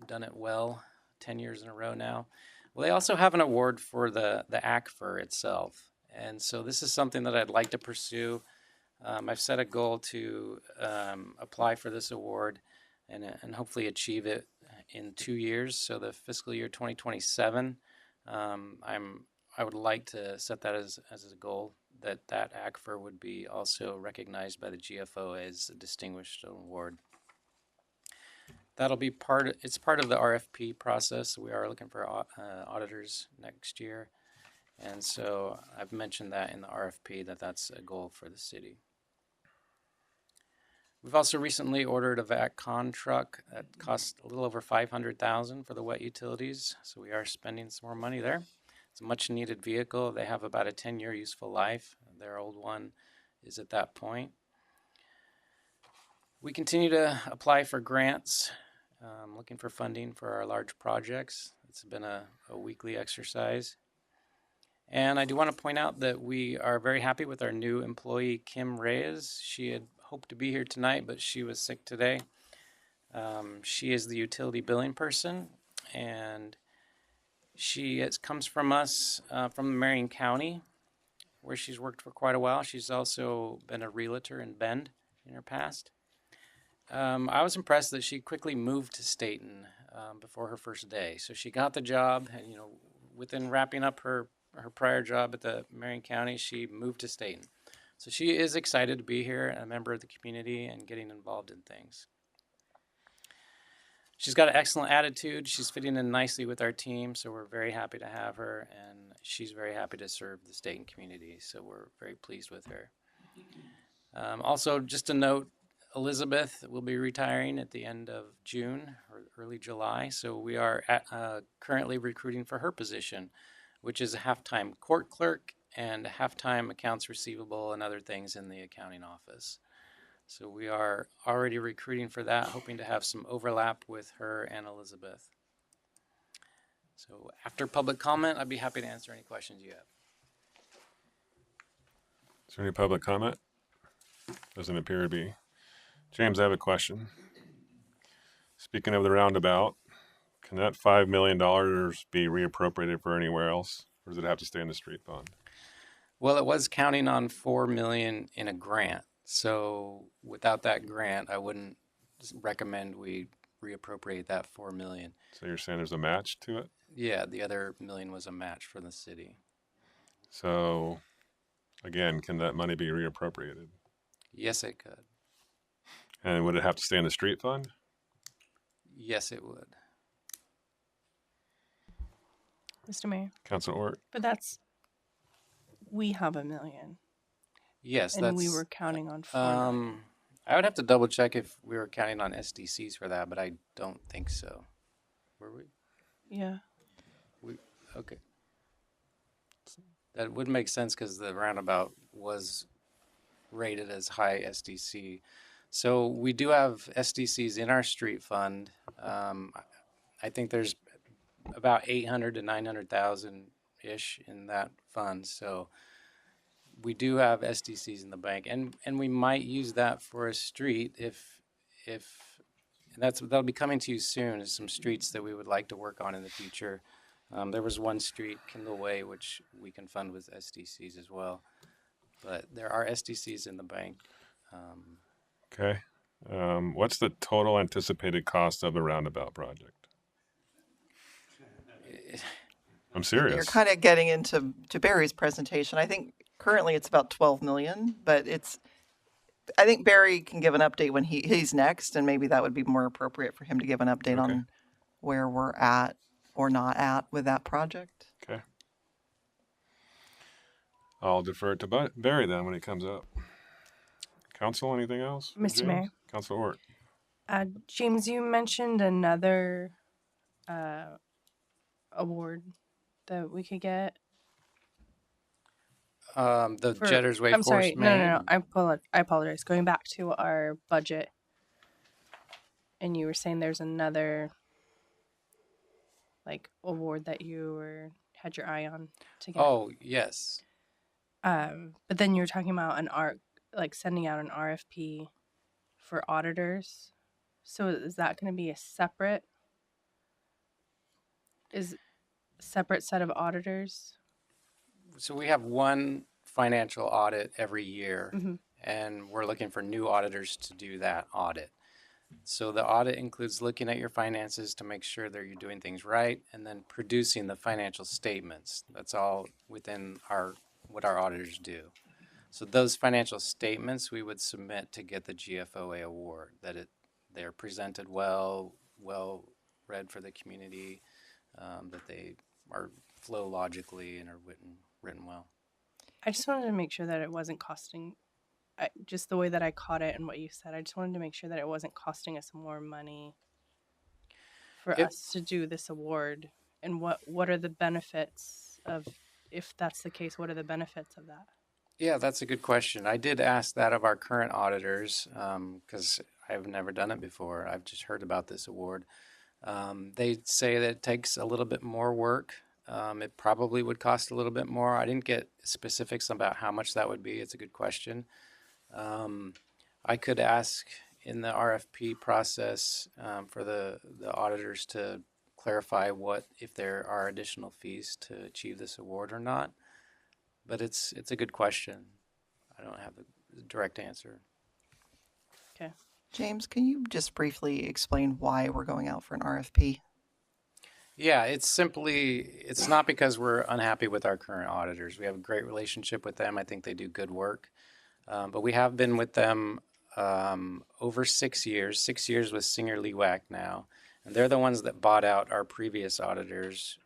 done it well 10 years in a row now. Well, they also have an award for the ACFR itself. And so this is something that I'd like to pursue. I've set a goal to apply for this award and hopefully achieve it in 2 years. So the fiscal year 2027, I would like to set that as a goal, that ACFR would be also recognized by the GFO as a distinguished award. That'll be it's part of the RFP process. We are looking for auditors next year. And so I've mentioned that in the RFP that's a goal for the city. We've also recently ordered a VAC-Con truck that cost a little over $500,000 for the wet utilities. So we are spending some more money there. It's a much needed vehicle. They have about a 10-year useful life. Their old one is at that point. We continue to apply for grants, looking for funding for our large projects. It's been a weekly exercise. And I do want to point out that we are very happy with our new employee, Kim Reyes. She had hoped to be here tonight, but she was sick today. She is the utility billing person, and she comes from us from Marion County, where she's worked for quite a while. She's also been a realtor in Bend in her past. I was impressed that she quickly moved to Stayton before her first day. So she got the job, and within wrapping up her prior job at the Marion County, she moved to Stayton. So she is excited to be here, a member of the community, and getting involved in things. she's got an excellent attitude. She's fitting in nicely with our team, so we're very happy to have her, and she's very happy to serve the Stayton community, so we're very pleased with her. Also, just a note, Elizabeth will be retiring at the end of June or early July, so we are currently recruiting for her position, which is a half-time court clerk and half-time accounts receivable and other things in the accounting office. So we are already recruiting for that, hoping to have some overlap with her and Elizabeth. So after public comment, I'd be happy to answer any questions you have. Is there any public comment? Doesn't appear to be. James, I have a question. Speaking of the roundabout, can that $5 million be reappropriated for anywhere else, or does it have to stay in the street fund? Well, it was counting on $4 million in a grant. So without that grant, I wouldn't recommend we reappropriate that $4 million. So you're saying there's a match to it? Yeah, the other $1 million was a match for the city. So, again, can that money be reappropriated? Yes, it could. And would it have to stay in the street fund? Yes, it would. Mr. Mayor. Council Ort? But we have $1 million. Yes, and we were counting on 4. I would have to double check if we were counting on SDCs for that, but I don't think so. Were we? Yeah. Okay. That would make sense because the roundabout was rated as high SDC. So we do have SDCs in our street fund. I think there's about 800 to 900,000 ish in that fund. So we do have SDCs in the bank, and we might use that for a street if and that'll be coming to you soon. Is some streets that we would like to work on in the future. There was one street, Kindle Way, which we can fund with SDCs as well. But there are SDCs in the bank. Okay. What's the total anticipated cost of the roundabout project? I'm serious. You're kind of getting into Barry's presentation. I think currently it's about 12 million, but I think Barry can give an update when he's next, and maybe that would be more appropriate for him to give an update on where we're at or not at with that project. Okay. I'll defer it to Barry then when he comes up. Council, anything else? Mr. Mayor. Council Ort. James, you mentioned another award that we could get. Jetters Way I'm Force sorry. Main. No. I apologize. Going back to our budget, and you were saying there's another award that you had your eye on to get. Oh, yes. But then you were talking about sending out an RFP for auditors. So is that going to be a separate set of auditors? So we have one financial audit every year, Mm-hmm. and we're looking for new auditors to do that audit. So the audit includes looking at your finances to make sure that you're doing things right, and then producing the financial statements. That's all within what our auditors do. So those financial statements we would submit to get the GFOA award, that they're presented well read for the community, that they flow logically and are written well. I just wanted to make sure that it wasn't costing, just the way that I caught it and what you said, I just wanted to make sure that it wasn't costing us more money for us to do this award. And what are the benefits of, if that's the case, what are the benefits of that? Yeah, that's a good question. I did ask that of our current auditors because I've never done it before. I've just heard about this award. They say that it takes a little bit more work. It probably would cost a little bit more. I didn't get specifics about how much that would be. It's a good question. I could ask in the RFP process for the auditors to clarify if there are additional fees to achieve this award or not. But it's a good question. I don't have the direct answer. Okay. James, can you just briefly explain why we're going out for an RFP? Yeah, it's not because we're unhappy with our current auditors. We have a great relationship with them. I think they do good work. But we have been with them over 6 years with Singer Lewack now. And they're the ones that bought out our previous auditors,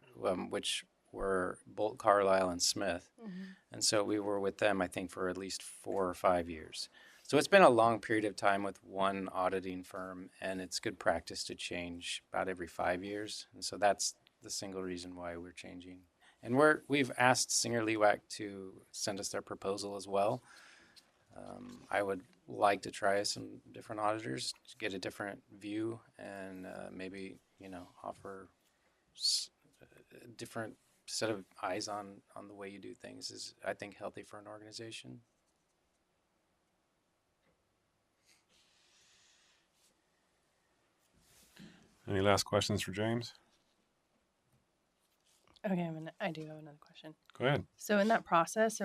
which were Bolt, Carlisle, and Smith. And so we were with them, I think, for at least 4 or 5 years. So it's been a long period of time with one auditing firm, and it's good practice to change about every 5 years. And so that's the single reason why we're changing. And we've asked Singer Lewack to send us their proposal as well. I would like to try some different auditors to get a different view and maybe, offer a different set of eyes on the way you do things is, I think, healthy for an organization. Any last questions for James? Okay, I do have another question. Go ahead. So in that process,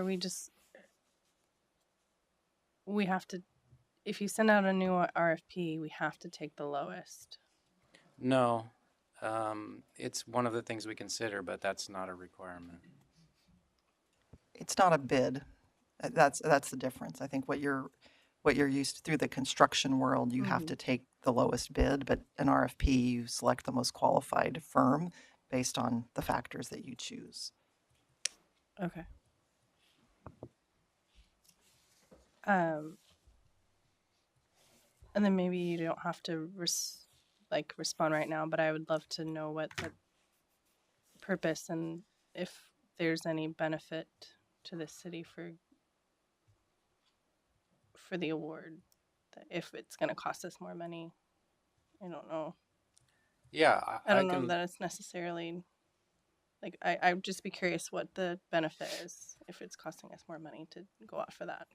we have to, if you send out a new RFP, we have to take the lowest? No, it's one of the things we consider, but that's not a requirement. It's not a bid. That's the difference. I think what you're used to through the construction world, you have to take the lowest bid, but an RFP, you select the most qualified firm based on the factors that you choose. Okay. And then maybe you don't have to respond right now, but I would love to know what the purpose and if there's any benefit to the city for the award, if it's going to cost us more money. I don't know. Yeah, I don't know that it's necessarily I'd just be curious what the benefit is if it's costing us more money to go out for that.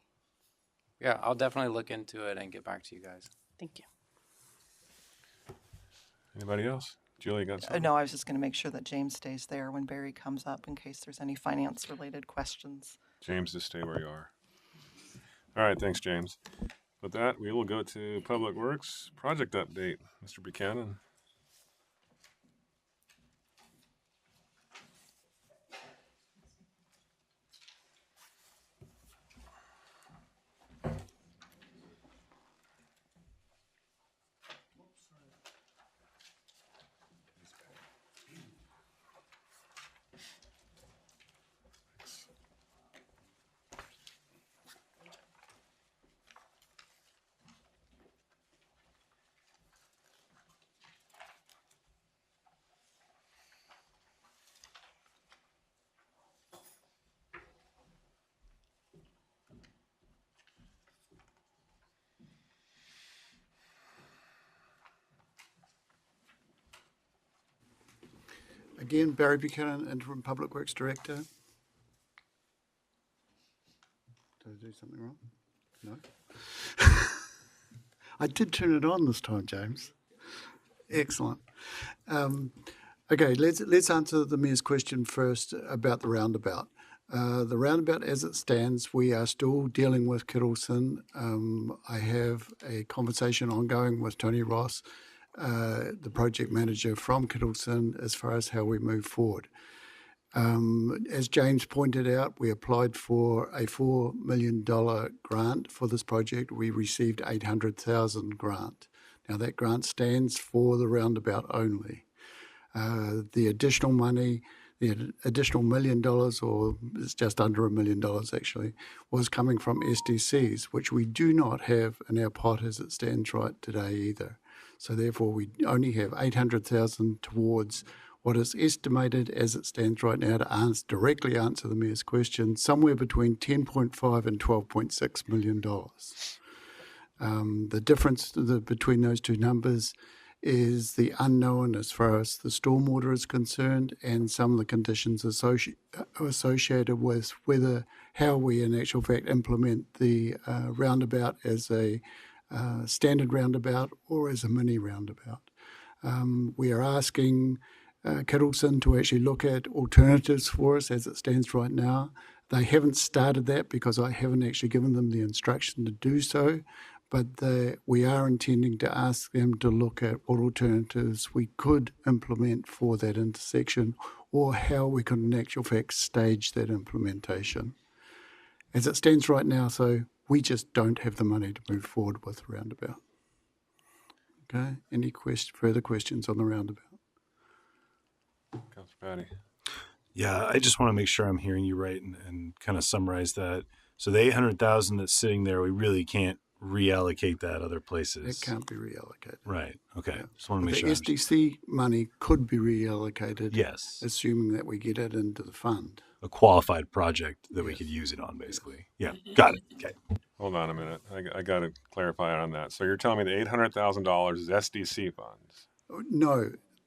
Yeah, I'll definitely look into it and get back to you guys. Thank you. Anybody else? Julie, got something? No, I was just going to make sure that James stays there when Barry comes up in case there's any finance-related questions. James, just stay where you are. All right, thanks, James. With that, we will go to Public Works project update. Mr. Buchanan. Again, Barry Buchanan, Interim Public Works Director. Did I do something wrong? No? I did turn it on this time, James. Excellent. Okay, let's answer the Mayor's question first about the roundabout. The roundabout as it stands, we are still dealing with Kittleson. I have a conversation ongoing with Tony Ross, the project manager from Kittleson, as far as how we move forward. As James pointed out, we applied for a $4 million grant for this project. We received $800,000 grant. Now that grant stands for the roundabout only. The additional money, the additional $1 million, or it's just under $1 million actually, was coming from SDCs, which we do not have in our pot as it stands right today either. So therefore, we only have $800,000 towards what is estimated as it stands right now to directly answer the Mayor's question, somewhere between $10.5 and $12.6 million. The difference between those two numbers is the unknown as far as the stormwater is concerned and some of the conditions associated with how we in actual fact implement the roundabout as a standard roundabout or as a mini roundabout. We are asking Kittleson to actually look at alternatives for us as it stands right now. They haven't started that because I haven't actually given them the instruction to do so, but we are intending to ask them to look at what alternatives we could implement for that intersection or how we could in actual fact stage that implementation. As it stands right now, so we just don't have the money to move forward with the roundabout. Okay. Any further questions on the roundabout? Councilor Patty. Yeah, I just want to make sure I'm hearing you right and kind of summarize that. So the 800,000 that's sitting there, we really can't reallocate that other places. It can't be reallocated. Right. Okay. Yeah. Just want to make The sure. SDC money could be reallocated. Yes. Assuming that we get it into the fund. A qualified project that we Yes. could use it on, basically. Yeah. Got it. Okay. Hold on a minute. I got to clarify on that. So you're telling me the $800,000 is SDC funds,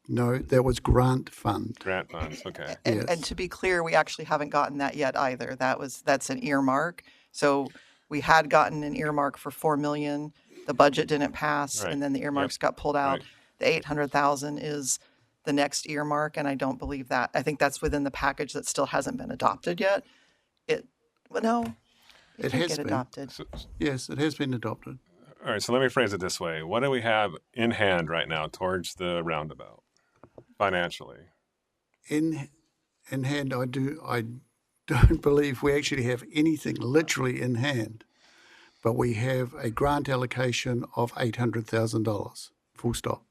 No, that was grant fund. grant funds. Okay. And, Yes. and to be clear, we actually haven't gotten that yet either. That's an earmark. So we had gotten an earmark for 4 million. The budget didn't pass, Right. and then the earmarks got pulled out. Right. The 800,000 is the next earmark, and I don't believe that. I think that's within the package that still hasn't been adopted yet. No, It can't has get been. adopted. Yes, it has been adopted. All right. So let me phrase it this way. What do we have in hand right now towards the roundabout financially? In hand, I don't believe we actually have anything literally in hand, but we have a grant allocation of $800,000. Full stop.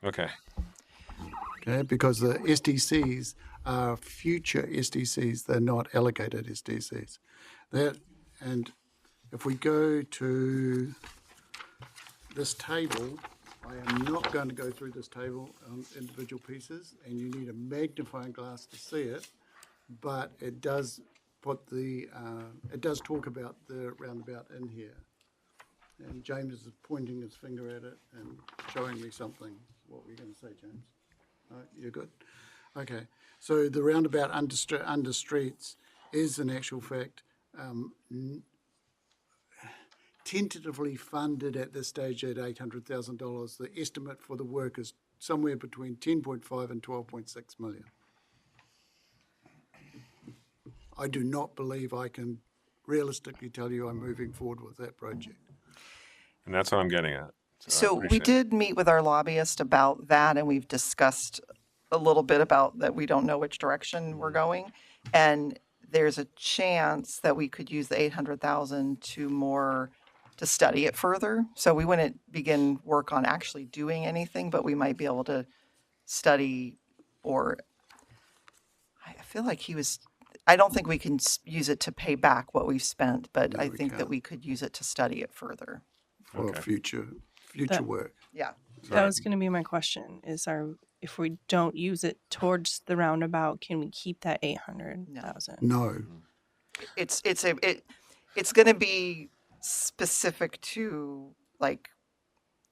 Okay. Okay, because the SDCs are future SDCs; they're not allocated SDCs. And if we go to this table, I am not going to go through this table on individual pieces, and you need a magnifying glass to see it. But it does it does talk about the roundabout in here. And James is pointing his finger at it and showing me something. What were you going to say, James? You're good. Okay. So the roundabout under streets is, in actual fact, tentatively funded at this stage at $800,000. The estimate for the work is somewhere between 10.5 and 12.6 million. I do not believe I can realistically tell you I'm moving forward with that project. And that's what I'm getting at. I So we appreciate it. did meet with our lobbyist about that, and we've discussed a little bit about that we don't know which direction we're going. And there's a chance that we could use the 800,000 to study it further. So we wouldn't begin work on actually doing anything, but we might be able to study, or I feel like I don't think we can use it to pay back what we've spent, but No, I we think that can't. we could use it to study it further. For Okay. future That- work. Yeah. That was going to be my question: if we don't use it towards the roundabout, can we keep that 800,000? No. It's going to be specific to like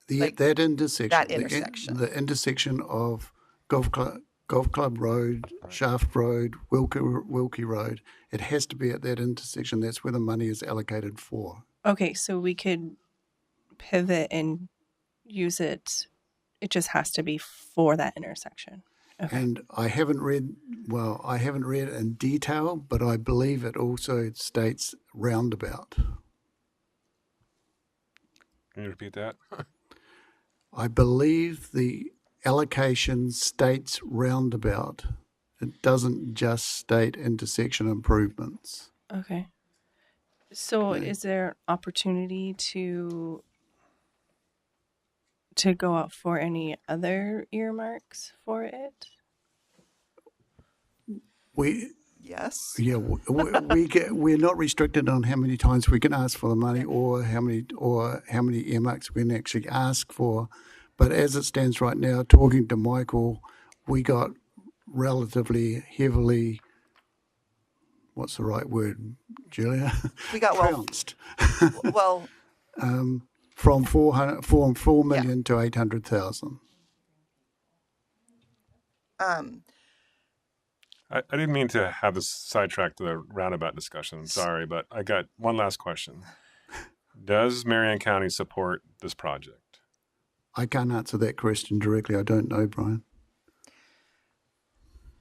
That intersection. that intersection. The intersection of Golf Club Road, Shaft Road, Wilkie Road. It has to be at that intersection. That's where the money is allocated for. Okay, so we could pivot and use it. It just has to be for that intersection. Okay. And I haven't read it in detail, but I believe it also states roundabout. Can you repeat that? I believe the allocation states roundabout. It doesn't just state intersection improvements. Okay. So Okay. is there opportunity to go out for any other earmarks for it? We're not restricted on how many times we can ask for the money or how many earmarks we can actually ask for. But as it stands right now, talking to Michael, we got relatively heavily, what's the right word, Julia? We got trounced. well From 4 million to 800,000. I didn't mean to have this sidetrack to the roundabout discussion. I'm sorry, but I got one last question. Does Marion County support this project? I can't answer that question directly. I don't know, Brian.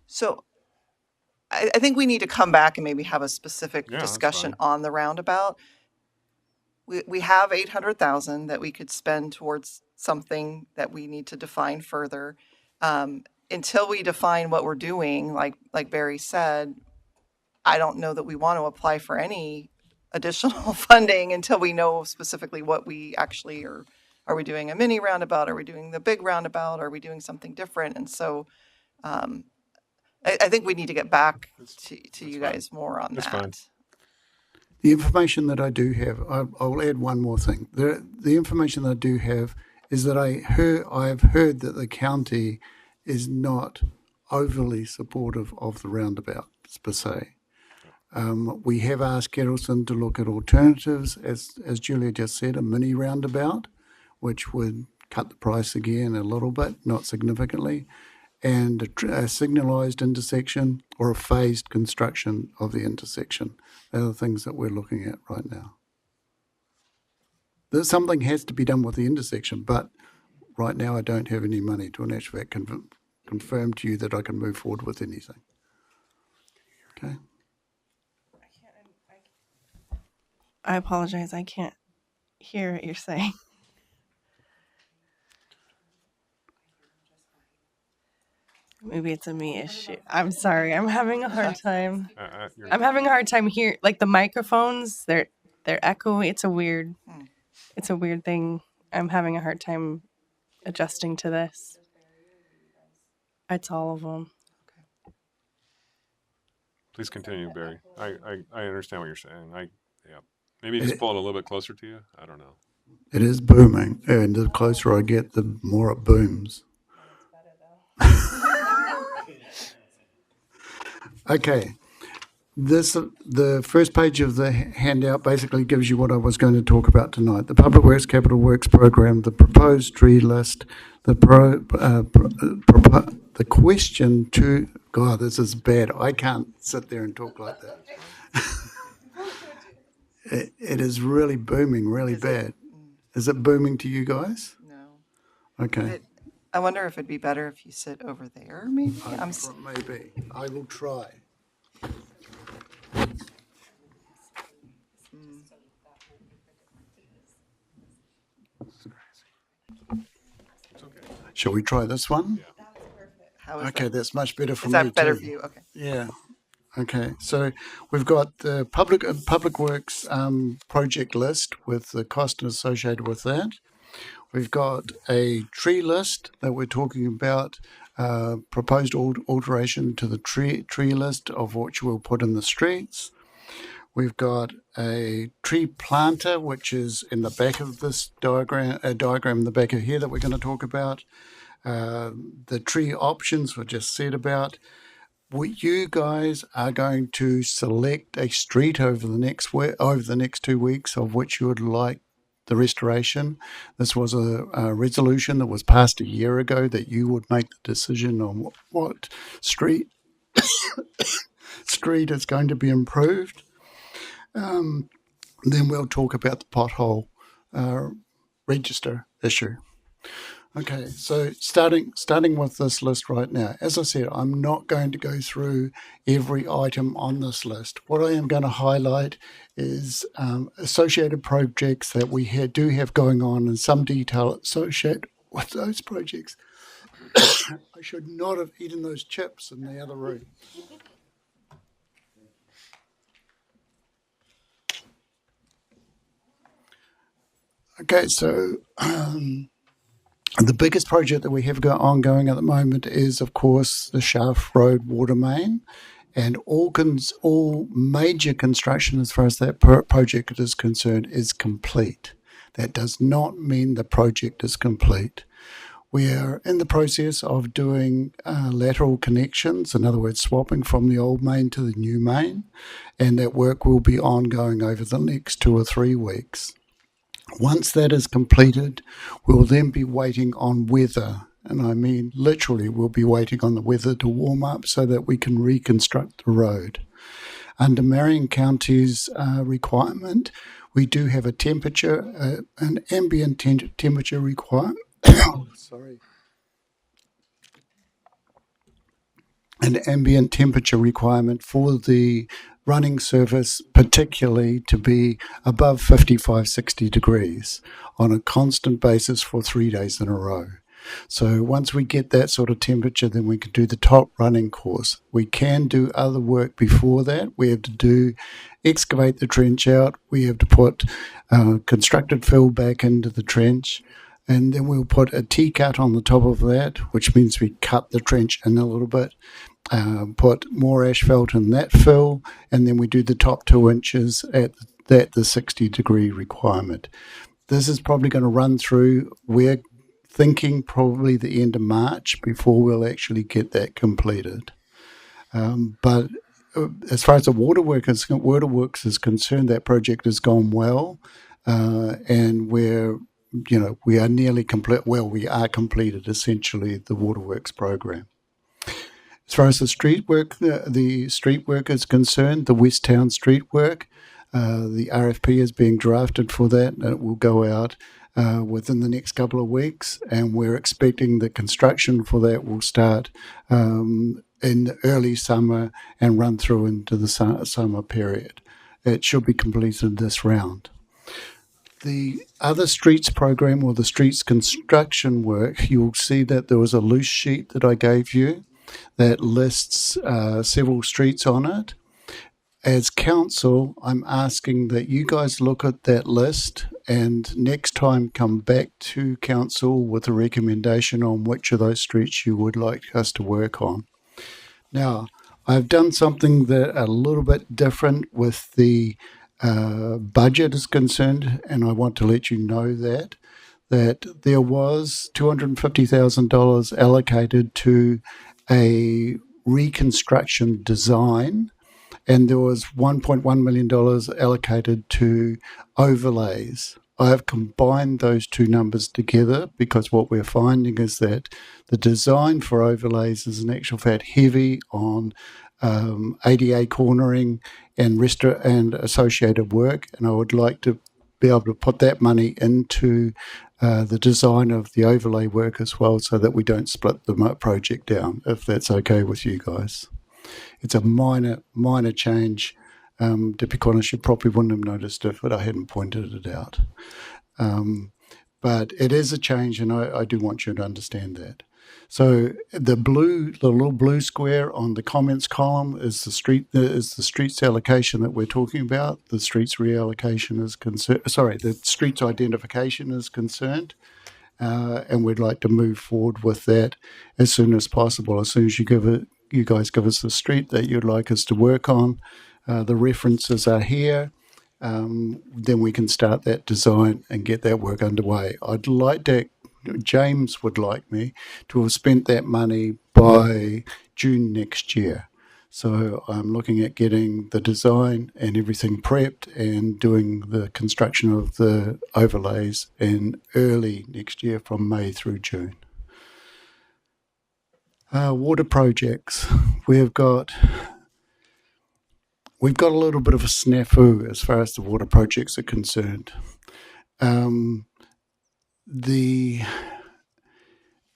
So I think we need to come back and maybe have a specific Yeah, that's discussion fine. on the roundabout. We have 800,000 that we could spend towards something that we need to define further. Until we define what we're doing, like Barry said, I don't know that we want to apply for any additional funding until we know specifically what we actually are we doing a mini roundabout? Are we doing the big roundabout? Are we doing something different? And so I think we need to get back to you guys more on That's that. fine. The information that I do have, I'll add one more thing. The information that I do have is that I've heard that the county is not overly supportive of the roundabouts per se. We have asked Kettleson to look at alternatives, as Julia just said, a mini roundabout, which would cut the price again a little bit, not significantly, and a signalised intersection or a phased construction of the intersection. They're the things that we're looking at right now. Something has to be done with the intersection, but right now I don't have any money to in actual fact confirm to you that I can move forward with anything. Okay. I apologize. I can't hear what you're saying. Maybe it's a me issue. I'm sorry. I'm having a hard time. I'm having a hard time here. Like the microphones, they're echoing. It's a weird thing. I'm having a hard time adjusting to this. It's all of them. Please continue, Barry. I understand what you're saying. Maybe just pull it a little bit closer to you. I don't know. It is booming, and the closer I get, the more it booms. Okay. The first page of the handout basically gives you what I was going to talk about tonight. The Public Works Capital Works Program, the proposed tree list, the question to... God, this is bad. I can't sit there and talk like that. It is really booming, really bad. Is it booming to you guys? No. Okay. I wonder if it'd be better if you sit over there, maybe? Maybe. I will try. Shall we try this one? How is Okay, that? that's much better for Is me that better too. for you? Okay. Yeah. Okay, so we've got the public works project list with the cost associated with that. We've got a tree list that we're talking about, proposed alteration to the tree list of which we'll put in the streets. We've got a tree planter, which is in the back of this diagram, a diagram in the back of here that we're going to talk about. The tree options were just said about. You guys are going to select a street over the next 2 weeks of which you would like the restoration. This was a resolution that was passed a year ago that you would make the decision on what street is going to be improved. Then we'll talk about the pothole register issue. Okay, so starting with this list right now. As I said, I'm not going to go through every item on this list. What I am going to highlight is associated projects that we do have going on and some detail associated with those projects. I should not have eaten those chips in the other room. Okay, so... the biggest project that we have ongoing at the moment is, of course, the Shaft Road water main, and all major construction as far as that project is concerned is complete. That does not mean the project is complete. We are in the process of doing lateral connections, in other words, swapping from the old main to the new main, and that work will be ongoing over the next 2 or 3 weeks. Once that is completed, we'll then be waiting on weather. And I mean, literally, we'll be waiting on the weather to warm up so that we can reconstruct the road. Under Marion County's requirement, we do have a temperature, an ambient temperature requirement. Sorry. An ambient temperature requirement for the running surface, particularly to be above 55, 60 degrees on a constant basis for 3 days in a row. So once we get that sort of temperature, then we can do the top running course. We can do other work before that. We have to excavate the trench out. We have to put constructed fill back into the trench. And then we'll put a T-cut on the top of that, which means we cut the trench in a little bit, put more asphalt in that fill, and then we do the top 2 inches at the 60-degree requirement. This is probably going to run through, we're thinking probably the end of March before we'll actually get that completed. But as far as the waterworks is concerned, that project has gone well, and we are nearly complete. Well, we are completed essentially the waterworks program. As far as the street work is concerned, the West Town street work, the RFP is being drafted for that, and it will go out within the next couple of weeks, and we're expecting the construction for that will start in the early summer and run through into the summer period. It should be completed this round. The other streets program, or the streets construction work, you'll see that there was a loose sheet that I gave you that lists several streets on it. As council, I'm asking that you guys look at that list and next time come back to council with a recommendation on which of those streets you would like us to work on. Now, I've done something that a little bit different with the budget is concerned, and I want to let you know that there was $250,000 allocated to a reconstruction design, and there was $1.1 million allocated to overlays. I have combined those two numbers together because what we're finding is that the design for overlays is in actual fact heavy on ADA cornering and associated work, and I would like to be able to put that money into the design of the overlay work as well, so that we don't split the project down, if that's okay with you guys. It's a minor change. To be honest, you probably wouldn't have noticed it if I hadn't pointed it out. But it is a change, and I do want you to understand that. So the little blue square on the comments column is the streets allocation that we're talking about. The streets reallocation is the streets identification is concerned, and we'd like to move forward with that as soon as possible. As soon as you guys give us the street that you'd like us to work on, the references are here. Then we can start that design and get that work underway. James would like me to have spent that money by June next year. So I'm looking at getting the design and everything prepped and doing the construction of the overlays in early next year from May through June. Water projects. We've got a little bit of a snafu as far as the water projects are concerned. The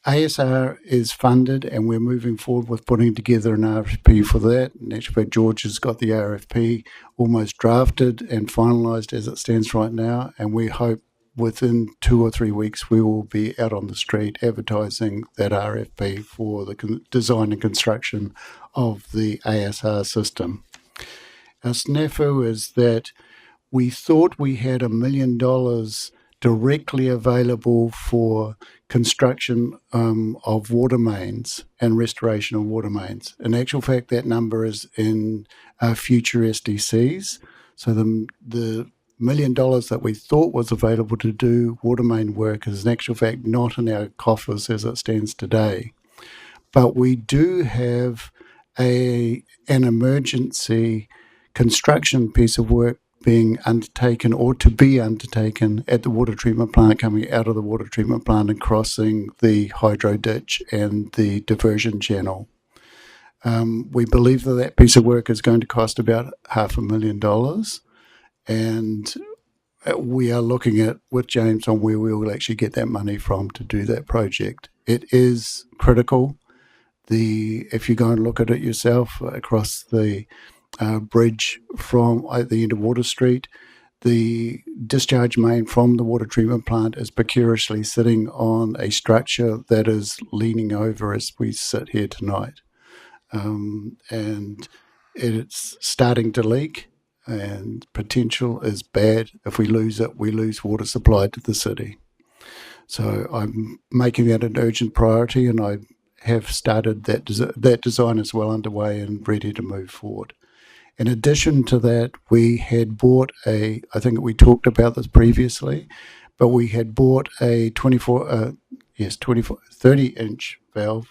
ASR is funded, and we're moving forward with putting together an RFP for that. In actual fact, George has got the RFP almost drafted and finalised as it stands right now, and we hope within 2 or 3 weeks we will be out on the street advertising that RFP for the design and construction of the ASR system. Our snafu is that we thought we had $1 million directly available for construction of water mains and restoration of water mains. In actual fact, that number is in future SDCs. So the $1 million that we thought was available to do water main work is in actual fact not in our coffers as it stands today. But we do have an emergency construction piece of work being undertaken or to be undertaken at the water treatment plant, coming out of the water treatment plant and crossing the hydro ditch and the diversion channel. We believe that piece of work is going to cost about $500,000, and we are looking at with James on where we will actually get that money from to do that project. It is critical. If you go and look at it yourself across the bridge from at the end of Water Street, the discharge main from the water treatment plant is precariously sitting on a structure that is leaning over as we sit here tonight. And it's starting to leak, and potential is bad. If we lose it, we lose water supply to the city. So I'm making that an urgent priority, and I have started that. That design is well underway and ready to move forward. In addition to that, we had bought I think we talked about this previously, but we had bought a 30-inch valve,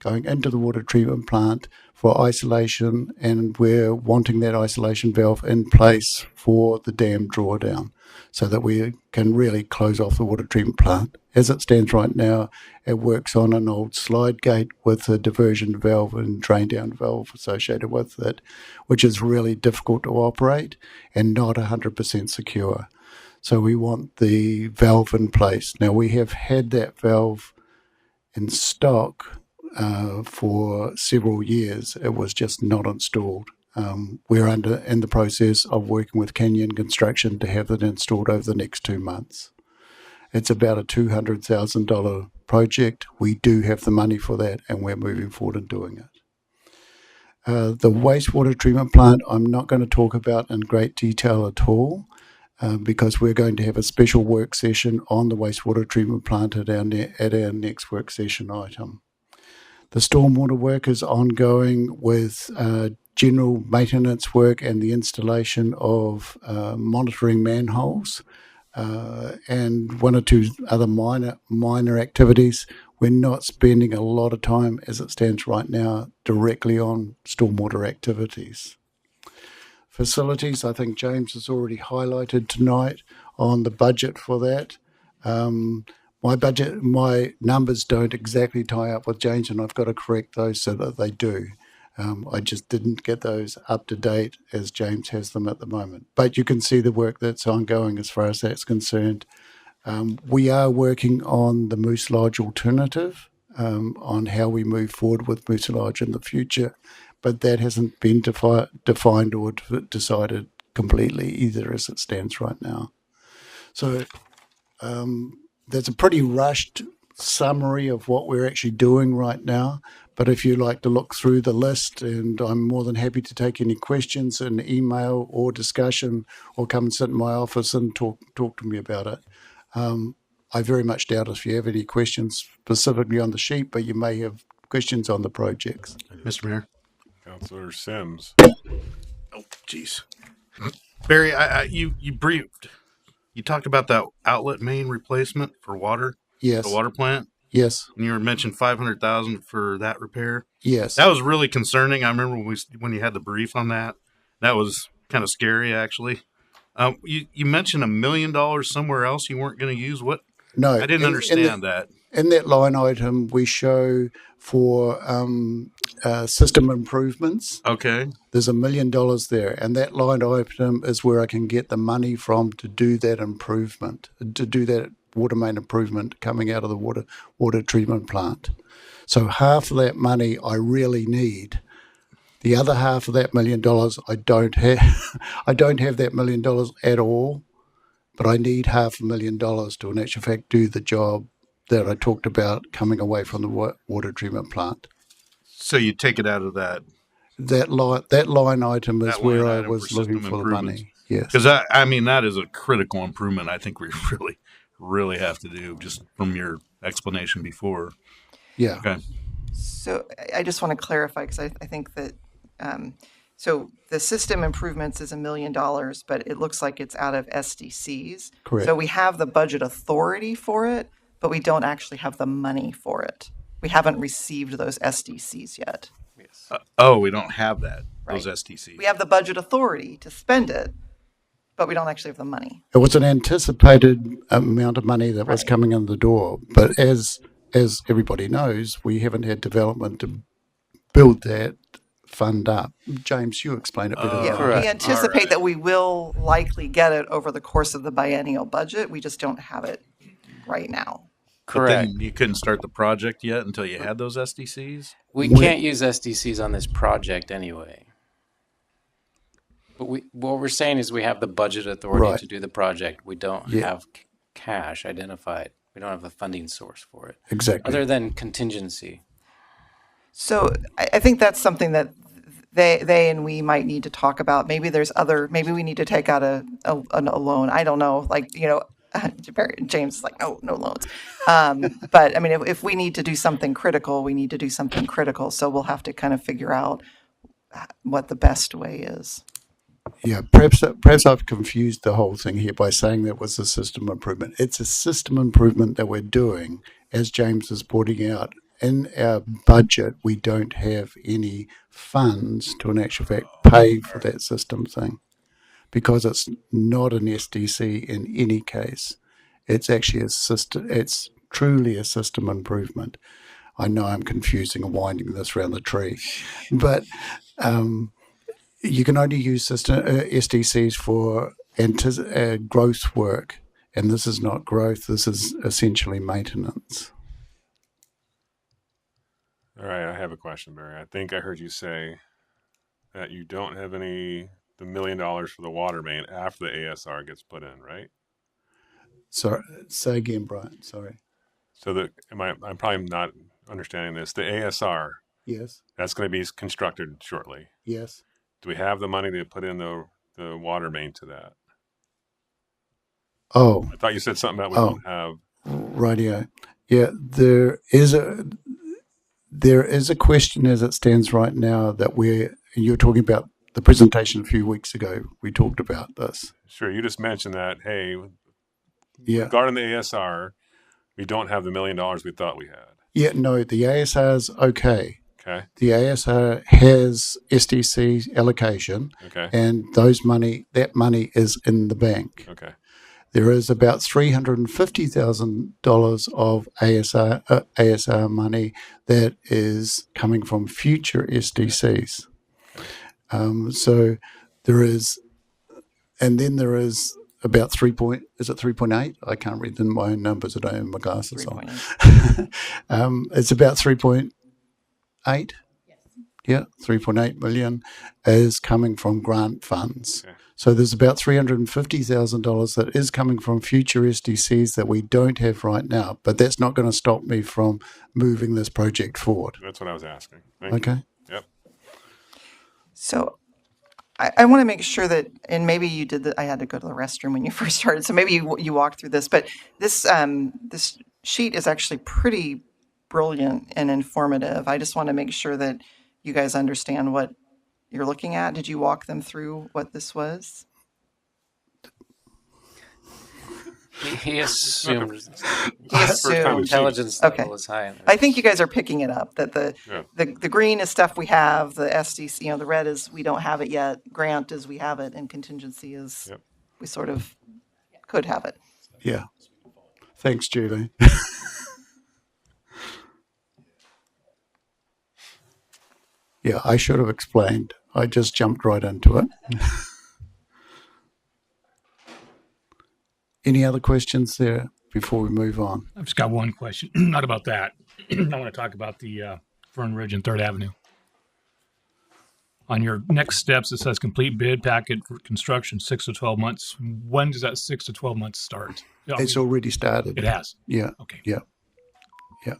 going into the water treatment plant for isolation, and we're wanting that isolation valve in place for the dam drawdown so that we can really close off the water treatment plant. As it stands right now, it works on an old slide gate with a diversion valve and drain down valve associated with it, which is really difficult to operate and not 100% secure. So we want the valve in place. Now, we have had that valve in stock for several years. It was just not installed. We're in the process of working with Canyon Construction to have it installed over the next 2 months. It's about a $200,000 project. We do have the money for that, and we're moving forward and doing it. The wastewater treatment plant, I'm not going to talk about in great detail at all, because we're going to have a special work session on the wastewater treatment plant at our next work session item. The stormwater work is ongoing with general maintenance work and the installation of monitoring manholes and one or two other minor activities. We're not spending a lot of time, as it stands right now, directly on stormwater activities. Facilities, I think James has already highlighted tonight on the budget for that. My numbers don't exactly tie up with James, and I've got to correct those so that they do. I just didn't get those up to date as James has them at the moment. But you can see the work that's ongoing as far as that's concerned. We are working on the Moose Lodge alternative, on how we move forward with Moose Lodge in the future, but that hasn't been defined or decided completely either as it stands right now. So there's a pretty rushed summary of what we're actually doing right now. But if you'd like to look through the list, and I'm more than happy to take any questions in email or discussion, or come and sit in my office and talk to me about it. I very much doubt if you have any questions specifically on the sheet, but you may have questions on the projects. Mr. Mayor. Councilor Sims. Oh, geez. Barry, you briefed. You talked about that outlet main replacement for water. Yes. The water plant. Yes. And you were mentioned $500,000 for that repair. Yes. That was really concerning. I remember when you had the brief on that. That was kind of scary, actually. You mentioned $1 million somewhere else you weren't going to use. What? No, I didn't understand that. In that line item, we show for system improvements. Okay. There's $1 million there, and that line item is where I can get the money from to do that improvement, to do that water main improvement coming out of the water treatment plant. So half of that money I really need. The other half of that $1 million I don't have. I don't have that $1 million at all, but I need $500,000 to, in actual fact, do the job that I talked about coming away from the water treatment plant. So you take it out of that. That line item is where I was looking for the money. Yes, because that is a critical improvement. I think we really have to do, just from your explanation before. Yeah. Okay. So I just want to clarify, because I think that so the system improvements is $1 million, but it looks like it's out of SDCs. Correct. So we have the budget authority for it, but we don't actually have the money for it. We haven't received those SDCs yet. Yes. We don't have that, those STCs. We have the budget authority to spend it, but we don't actually have the money. It was an anticipated amount of money that was coming in the door, but as everybody knows, we haven't had development to build that fund up. James, you explain it better. Yeah, we anticipate that we will likely get it over the course of the biennial budget. We just don't have it right now. Correct. But then you couldn't start the project yet until you had those SDCs? We can't use SDCs on this project anyway. But what we're saying is we have the budget authority Right. to do the project. We don't Yeah. have cash identified. We don't have a funding source for it, Exactly. other than contingency. So I think that's something that they and we might need to talk about. Maybe maybe we need to take out a loan. I don't know. Like, James is like, no loans. But I mean, if we need to do something critical, we need to do something critical. So we'll have to kind of figure out what the best way is. Yeah, perhaps I've confused the whole thing here by saying that was a system improvement. It's a system improvement that we're doing, as James is pointing out. In our budget, we don't have any funds to, in actual fact, pay for that system thing, because it's not an SDC in any case. It's actually a system. It's truly a system improvement. I know I'm confusing and winding this around the tree, but you can only use SDCs for growth work, and this is not growth. This is essentially maintenance. All right, I have a question, Barry. I think I heard you say that you don't have the $1 million for the water main after the ASR gets put in, right? Sorry, say again, Brian. Sorry. So I'm probably not understanding this. The ASR, Yes. that's going to be constructed shortly. Yes. Do we have the money to put in the water main to that? Oh. I thought you said something about we don't have. Radio. Yeah, there is a question as it stands right now that you're talking about the presentation a few weeks ago. We talked about this. Sure, you just mentioned that, hey, yeah, regarding the ASR, we don't have the $1 million we thought we had. Yeah, no, the ASR is okay. Okay. The ASR has SDC allocation. Okay. And that money is in the bank. Okay. There is about $350,000 of ASR money that is coming from future SDCs. So there is, and then there is about 3.8? I can't read my own numbers. I don't have my glasses on. It's about 3.8. Yeah, 3.8 million is coming from grant funds. Okay. So there's about $350,000 that is coming from future SDCs that we don't have right now, but that's not going to stop me from moving this project forward. That's what I was asking. Okay. Yep. So I want to make sure that, and maybe you did I had to go to the restroom when you first started, so maybe you walked through this, but this sheet is actually pretty brilliant and informative. I just want to make sure that you guys understand what you're looking at. Did you walk them through what this He assumes assumed. intelligence level is high. I think you guys are picking it up, that the green is stuff we have, the SDC, the red is we don't have it yet, grant is we have it, and contingency is we sort of could have it. Yeah. Thanks, Julie. Yeah, I should have explained. I just jumped right into it. Any other questions there before we move on? I've just got one question, not about that. I want to talk about the Fern Ridge and 3rd Avenue. On your next steps, it says complete bid packet for construction 6 to 12 months. When does that 6 to 12 months start? It's already started. It has? Yeah. Okay. Yeah. Yeah.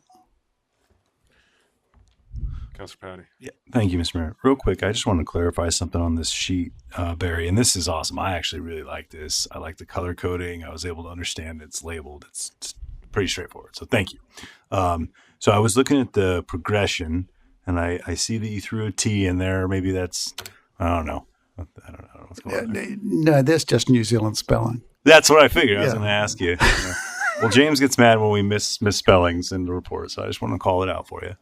Councilor Patty. Yeah, thank you, Mr. Mayor. Real quick, I just want to clarify something on this sheet, Barry, and this is awesome. I actually really like this. I like the color coding. I was able to understand it's labeled. It's pretty straightforward. So thank you. So I was looking at the progression, and I see that you threw a T in there. Maybe that's, I don't know what's going on there. No, that's just New Zealand spelling. That's what I figured. I was going to ask you. Well, James gets mad when we misspellings in the report, so I just want to call it out for you.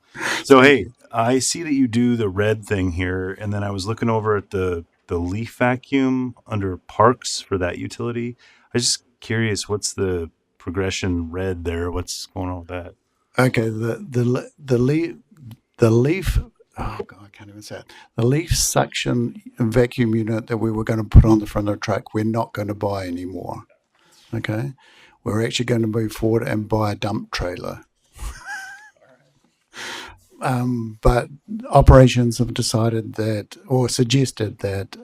So, hey, I see that you do the red thing here, and then I was looking over at the leaf vacuum under parks for that utility. I was just curious, what's the progression red there? What's going on with that? Okay, the leaf. Oh God, I can't even say it. The leaf suction vacuum unit that we were going to put on the front of the truck, we're not going to buy anymore. Okay. We're actually going to move forward and buy a dump trailer. but operations have decided that, or suggested that,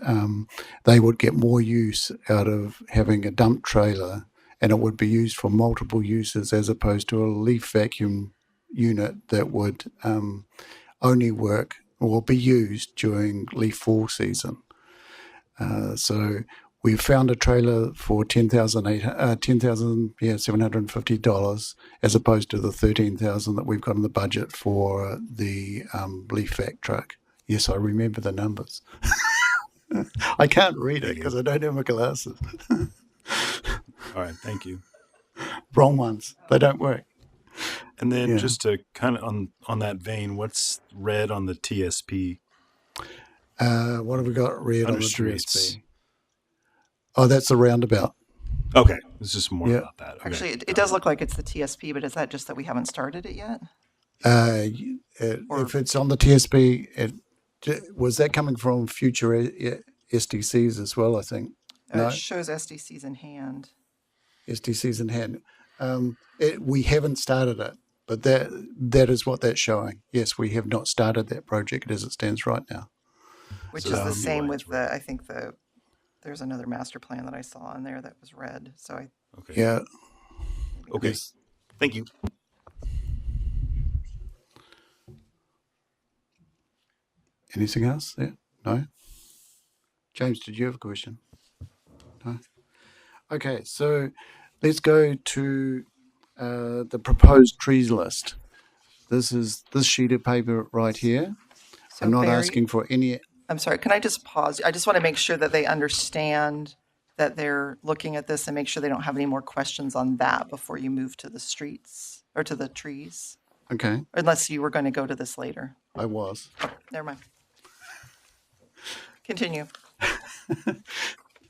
they would get more use out of having a dump trailer, and it would be used for multiple uses as opposed to a leaf vacuum unit that would only work or be used during leaf fall season. So we found a trailer for $10,750 as opposed to the $13,000 that we've got in the budget for the leaf vac truck. Yes, I remember the numbers. I can't read it because I don't have my glasses. All right, thank you. Wrong ones. They don't work. And then Yeah. just to kind of on that vein, what's red on the TSP? What have we got red Under on the streets. TSP? Oh, that's the roundabout. Okay, it's just more Yeah. about that. Okay. Actually, it does look like it's the TSP, but is that just that we haven't started it yet? If it's on the TSP, was that coming from future SDCs as well, I think? No, It shows SDCs in hand. SDCs in hand. We haven't started it, but that is what that's showing. Yes, we have not started that project as it stands right now. Which So is the that'll be same why with it's red. I think there's another master plan that I saw in there that was red. So Okay. Yeah. Okay. Yes. Thank you. Anything else there? No? James, did you have a question? No? Okay, so let's go to the proposed trees list. This is this sheet of paper right here. So I'm not Barry- asking for any. I'm sorry, can I just pause? I just want to make sure that they understand that they're looking at this and make sure they don't have any more questions on that before you move to the streets or to the trees, Okay, unless you were going to go to this later. I was. Never mind. Continue.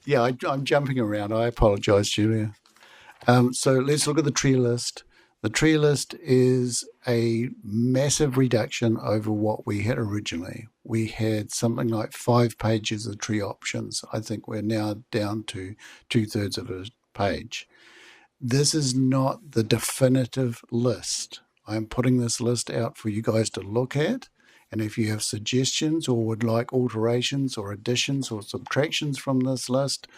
Yeah, I'm jumping around. I apologize, Julia. So let's look at the tree list. The tree list is a massive reduction over what we had originally. We had something like 5 pages of tree options. I think we're now down to 2/3 of a page. This is not the definitive list. I'm putting this list out for you guys to look at. And if you have suggestions or would like alterations or additions or subtractions from this list,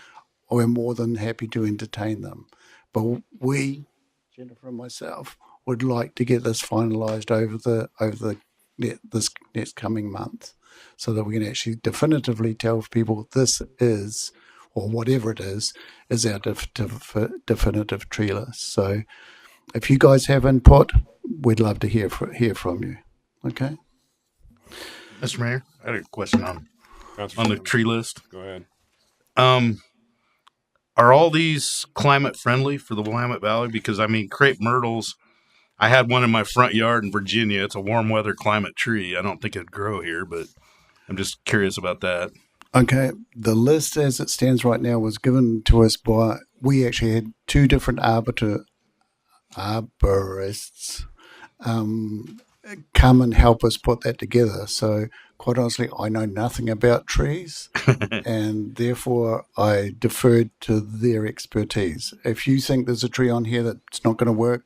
we're more than happy to entertain them. But we, Jennifer and myself, would like to get this finalised over this next coming month, so that we can actually definitively tell people this is, or whatever it is our definitive tree list. So, if you guys have input, we'd love to hear from you. Okay. Mr. Mayor, I had a question on Councilor the Sherman, tree list. Go ahead. Are all these climate friendly for the Willamette Valley? Because I mean, crepe myrtles, I had one in my front yard in Virginia. It's a warm weather climate tree. I don't think it'd grow here, but I'm just curious about that. Okay, the list as it stands right now was given to us by, we actually had 2 different arborists come and help us put that together. So quite honestly, I know nothing about trees and therefore I deferred to their expertise. If you think there's a tree on here that's not going to work,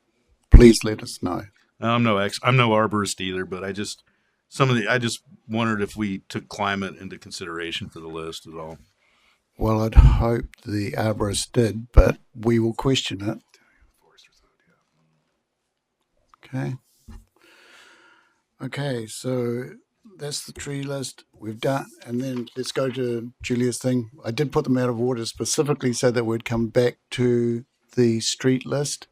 please let us know. I'm no arborist either, but I just wondered if we took climate into consideration for the list at all. Well, I'd hope the arborist did, but we will question it. Okay, so that's the tree list we've done. And then let's go to Julia's thing. I did put them out of order specifically so that we'd come back to the street list.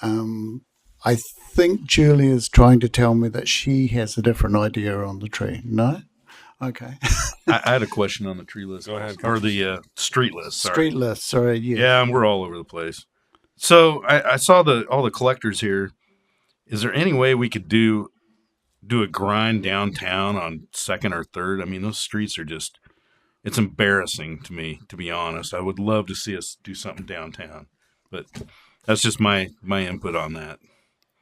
I think Julia's trying to tell me that she has a different idea on the tree. No? Okay. I had a question on the tree list. Go ahead. Or the street list. Sorry. Street list, sorry. Yeah. Yeah, and we're all over the place. So I saw all the collectors here. Is there any way we could do a grind downtown on 2nd or 3rd? I mean, those streets are just, it's embarrassing to me, to be honest. I would love to see us do something downtown, but that's just my input on that.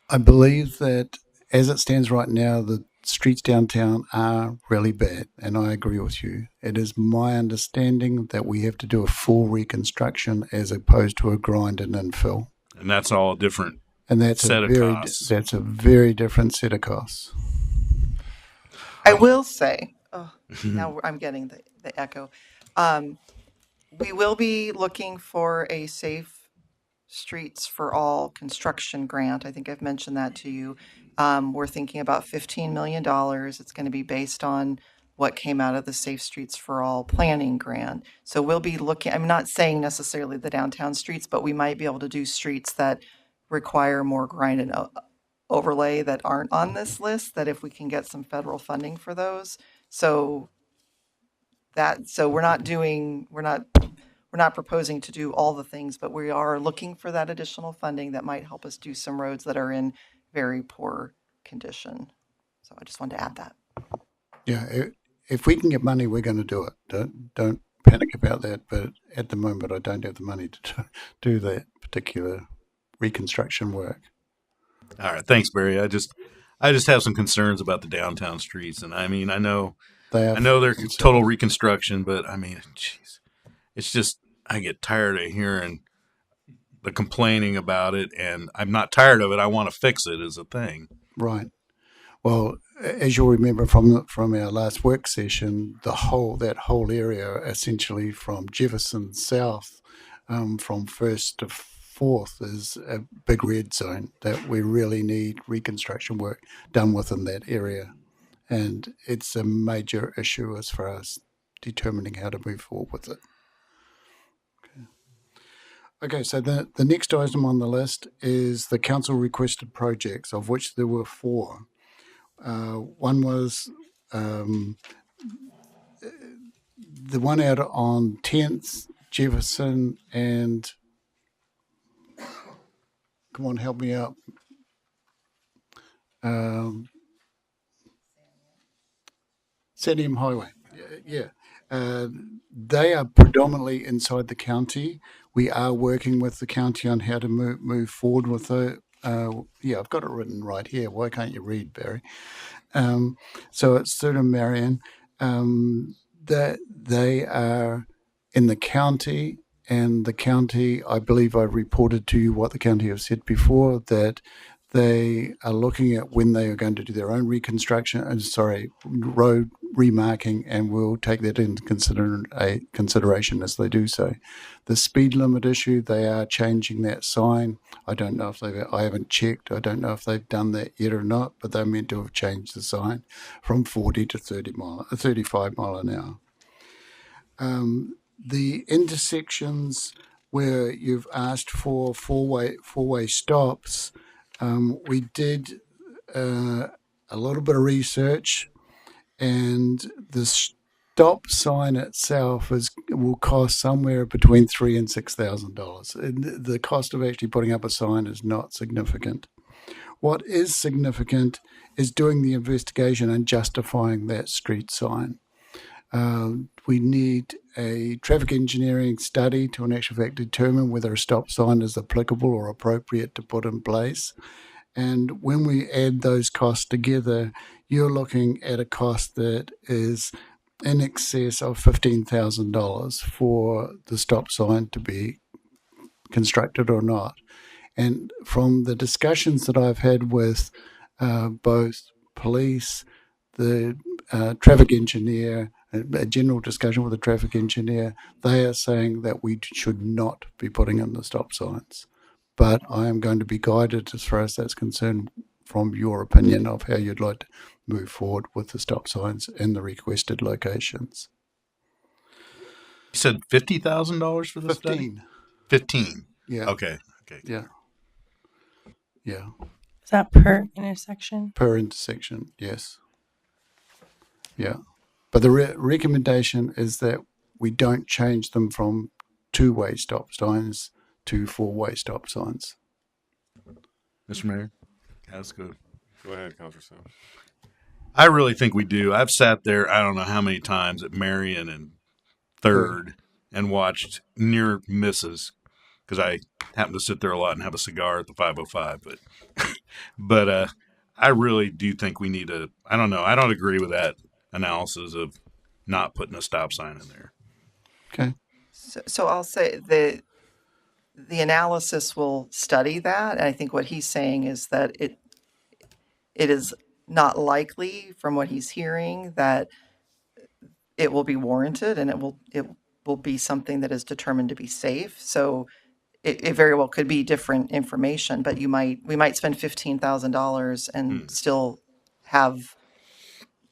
I believe that as it stands right now, the streets downtown are really bad, and I agree with you. It is my understanding that we have to do a full reconstruction as opposed to a grind and infill. And that's all different. And that's set a of very costs. that's a very different set of costs. I will say, oh, now I'm getting the echo. We will be looking for a Safe Streets for All construction grant. I think I've mentioned that to you. We're thinking about $15 million. It's going to be based on what came out of the Safe Streets for All planning grant. So we'll be looking, I'm not saying necessarily the downtown streets, but we might be able to do streets that require more grind and overlay that aren't on this list, that if we can get some federal funding for those. So we're not proposing to do all the things, but we are looking for that additional funding that might help us do some roads that are in very poor condition. So I just wanted to add that. Yeah, if we can get money, we're going to do it. Don't panic about that. But at the moment, I don't have the money to do that particular reconstruction work. All right, thanks, Barry. I just have some concerns about the downtown streets, and I mean, I know they're total reconstruction, but I mean, jeez, it's just I get tired of hearing the complaining about it, and I'm not tired of it. I want to fix it is a thing. Right. Well, as you'll remember from our last work session, that whole area, essentially from Jefferson south, from 1st to 4th, is a big red zone that we really need reconstruction work done within that area, and it's a major issue as far as determining how to move forward with it. Okay, so the next item on the list is the council requested projects, of which there were 4. One was the one out on 10th, Jefferson, and come on, help me out. Sandium Highway. Yeah. They are predominantly inside the county. We are working with the county on how to move forward with the. I've got it written right here. Why can't you read, Barry? So it's Stayton, Marion. That they are in the county, and the county, I believe I reported to you what the county have said before, that they are looking at when they are going to do their own road remarking, and we'll take that into consideration as they do so. The speed limit issue, they are changing that sign. I don't know if I haven't checked. I don't know if they've done that yet or not, but they're meant to have changed the sign from 40 to 35 mile an hour. The intersections where you've asked for four-way stops, we did a little bit of research, and the stop sign itself will cost somewhere between $3,000 and $6,000. The cost of actually putting up a sign is not significant. What is significant is doing the investigation and justifying that street sign. We need a traffic engineering study to, in actual fact, determine whether a stop sign is applicable or appropriate to put in place. And when we add those costs together, you're looking at a cost that is in excess of $15,000 for the stop sign to be constructed or not. And from the discussions that I've had with both police, the traffic engineer, a general discussion with the traffic engineer, they are saying that we should not be putting in the stop signs. But I am going to be guided as far as that's concerned from your opinion of how you'd like to move forward with the stop signs in the requested locations. You said $50,000 for the study? 15. Yeah. Okay. Yeah. Is that per intersection? Per intersection, yes. Yeah. But the recommendation is that we don't change them from 2-way stop signs to 4-way stop signs. Mr. Mayor? That's good. Go ahead, Councilor Sims. I really think we do. I've sat there, I don't know how many times at Marion and 3rd and watched near misses because I happen to sit there a lot and have a cigar at the 505. But I really do think we need I don't know. I don't agree with that analysis of not putting a stop sign in there. Okay. So I'll say the analysis will study that. And I think what he's saying is that it is not likely from what he's hearing that it will be warranted and it will be something that is determined to be safe. So it very well could be different information, but we might spend $15,000 and still have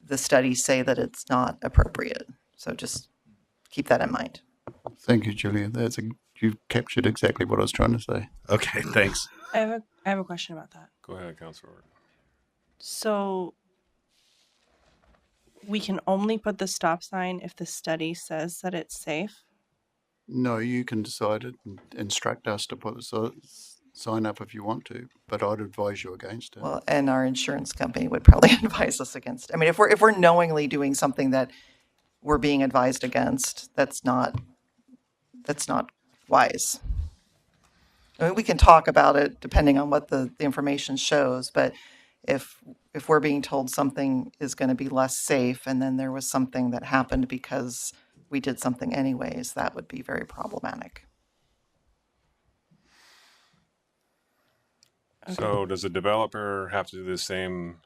the study say that it's not appropriate. So just keep that in mind. Thank you, Julia. You've captured exactly what I was trying to say. Okay, thanks. I have a question about that. Go ahead, Councilor. So we can only put the stop sign if the study says that it's safe? No, you can decide it and instruct us to put the sign up if you want to, but I'd advise you against it. Well, and our insurance company would probably advise us against. I mean, if we're knowingly doing something that we're being advised against, that's not wise. I mean, we can talk about it depending on what the information shows, but if we're being told something is going to be less safe and then there was something that happened because we did something anyways, that would be very problematic. Okay. So does the developer have to do the same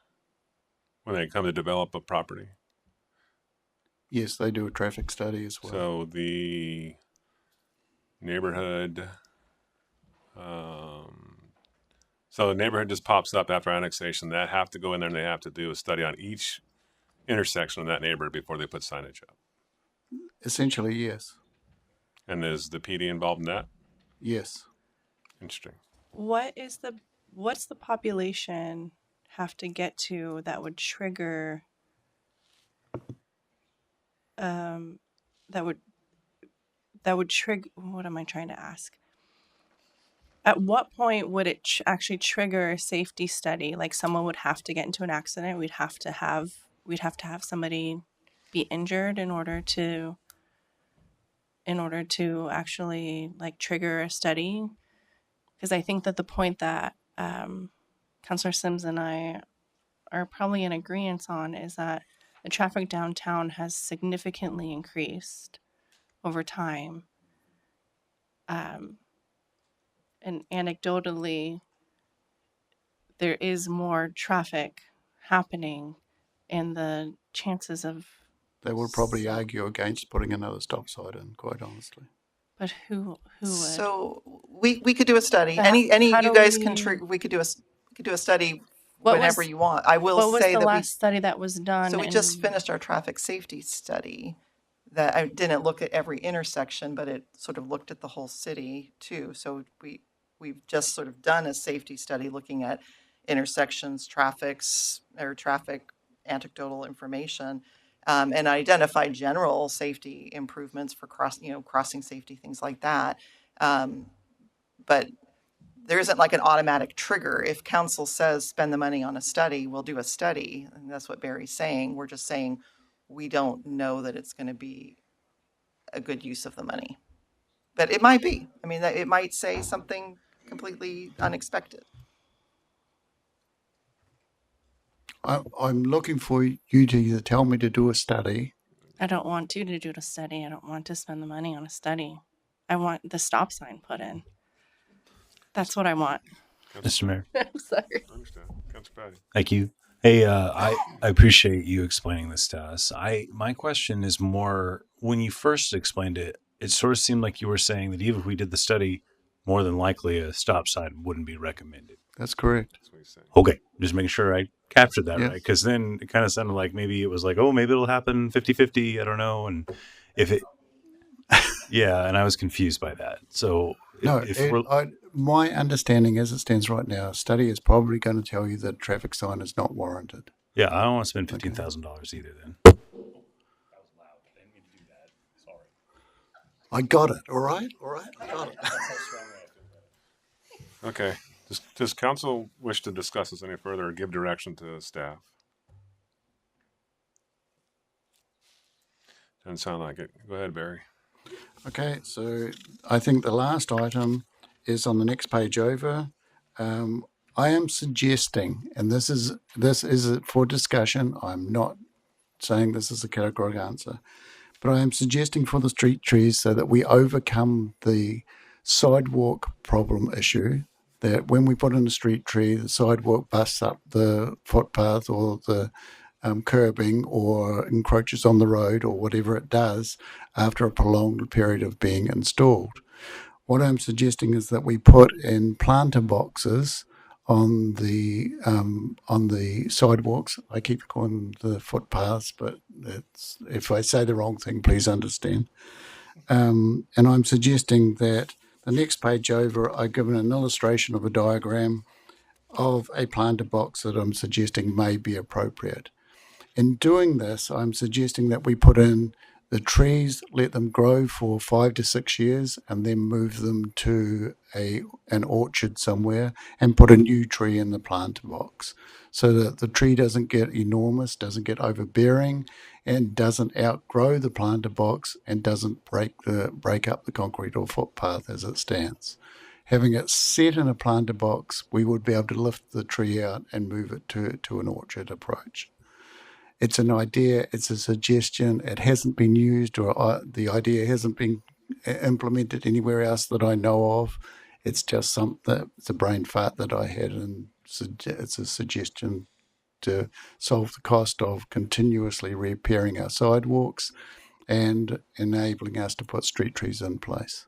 when they come to develop a property? Yes, they do a traffic study as well. So the neighborhood, so the neighborhood just pops up after annexation. They have to go in there and they have to do a study on each intersection of that neighborhood before they put signage up. Essentially, yes. And is the PD involved in that? Yes. What's the population have to get to that would trigger that would trigger, what am I trying to ask? At what point would it actually trigger a safety study? Like someone would have to get into an accident. We'd have to have somebody be injured in order to actually like trigger a study. Because I think that the point that Councillor Sims and I are probably in agreement on is that the traffic downtown has significantly increased over time. And anecdotally, there is more traffic happening, and the chances of... They would probably argue against putting another stop sign in, quite honestly. But who would? So we could do a study. But Any how you do guys we- can we could do a study What whenever was- you want. I will What was say the that last study that was done? so we just finished our traffic safety study that I didn't look at every intersection, but it sort of looked at the whole city too. So we've just sort of done a safety study looking at intersections, traffic anecdotal information, and identified general safety improvements for crossing safety, things like that. But there isn't like an automatic trigger. If council says spend the money on a study, we'll do a study. And that's what Barry's saying. We're just saying we don't know that it's going to be a good use of the money. But it might be. I mean, it might say something completely unexpected. I'm looking for you to either tell me to do a study. I don't want you to do the study. I don't want to spend the money on a study. I want the stop sign put in. That's what I want. Mr. Mayor. I'm sorry. I understand. Councilor Patty. Thank you. Hey, I appreciate you explaining this to us. My question is more, when you first explained it, it sort of seemed like you were saying that even if we did the study, more than likely a stop sign wouldn't be recommended. That's correct. That's what he's saying. Okay, just making sure I captured that Yes. right, because then it kind of sounded like maybe it was like, oh, maybe it'll happen 50-50, I don't know, and if it, yeah, and I was confused by that. So No, if we're, my understanding as it stands right now, a study is probably going to tell you that a traffic sign is not warranted. yeah, I don't want to spend $15,000 either then. I got it. All right. I got it. Okay. Does council wish to discuss this any further or give direction to staff? Doesn't sound like it. Go ahead, Barry. Okay, so I think the last item is on the next page over. I am suggesting, and this is for discussion. I'm not saying this is a categorical answer, but I am suggesting for the street trees so that we overcome the sidewalk problem issue that when we put in a street tree, the sidewalk busts up the footpath or the curbing or encroaches on the road or whatever it does after a prolonged period of being installed. What I'm suggesting is that we put in planter boxes on the sidewalks. I keep calling them the footpaths, but if I say the wrong thing, please understand. And I'm suggesting that the next page over, I've given an illustration of a diagram of a planter box that I'm suggesting may be appropriate. In doing this, I'm suggesting that we put in the trees, let them grow for 5 to 6 years, and then move them to an orchard somewhere and put a new tree in the planter box so that the tree doesn't get enormous, doesn't get overbearing, and doesn't outgrow the planter box and doesn't break up the concrete or footpath as it stands. Having it set in a planter box, we would be able to lift the tree out and move it to an orchard approach. It's an idea, it's a suggestion, it hasn't been used, or the idea hasn't been implemented anywhere else that I know of. It's just something, it's a brain fart that I had, and it's a suggestion to solve the cost of continuously repairing our sidewalks and enabling us to put street trees in place.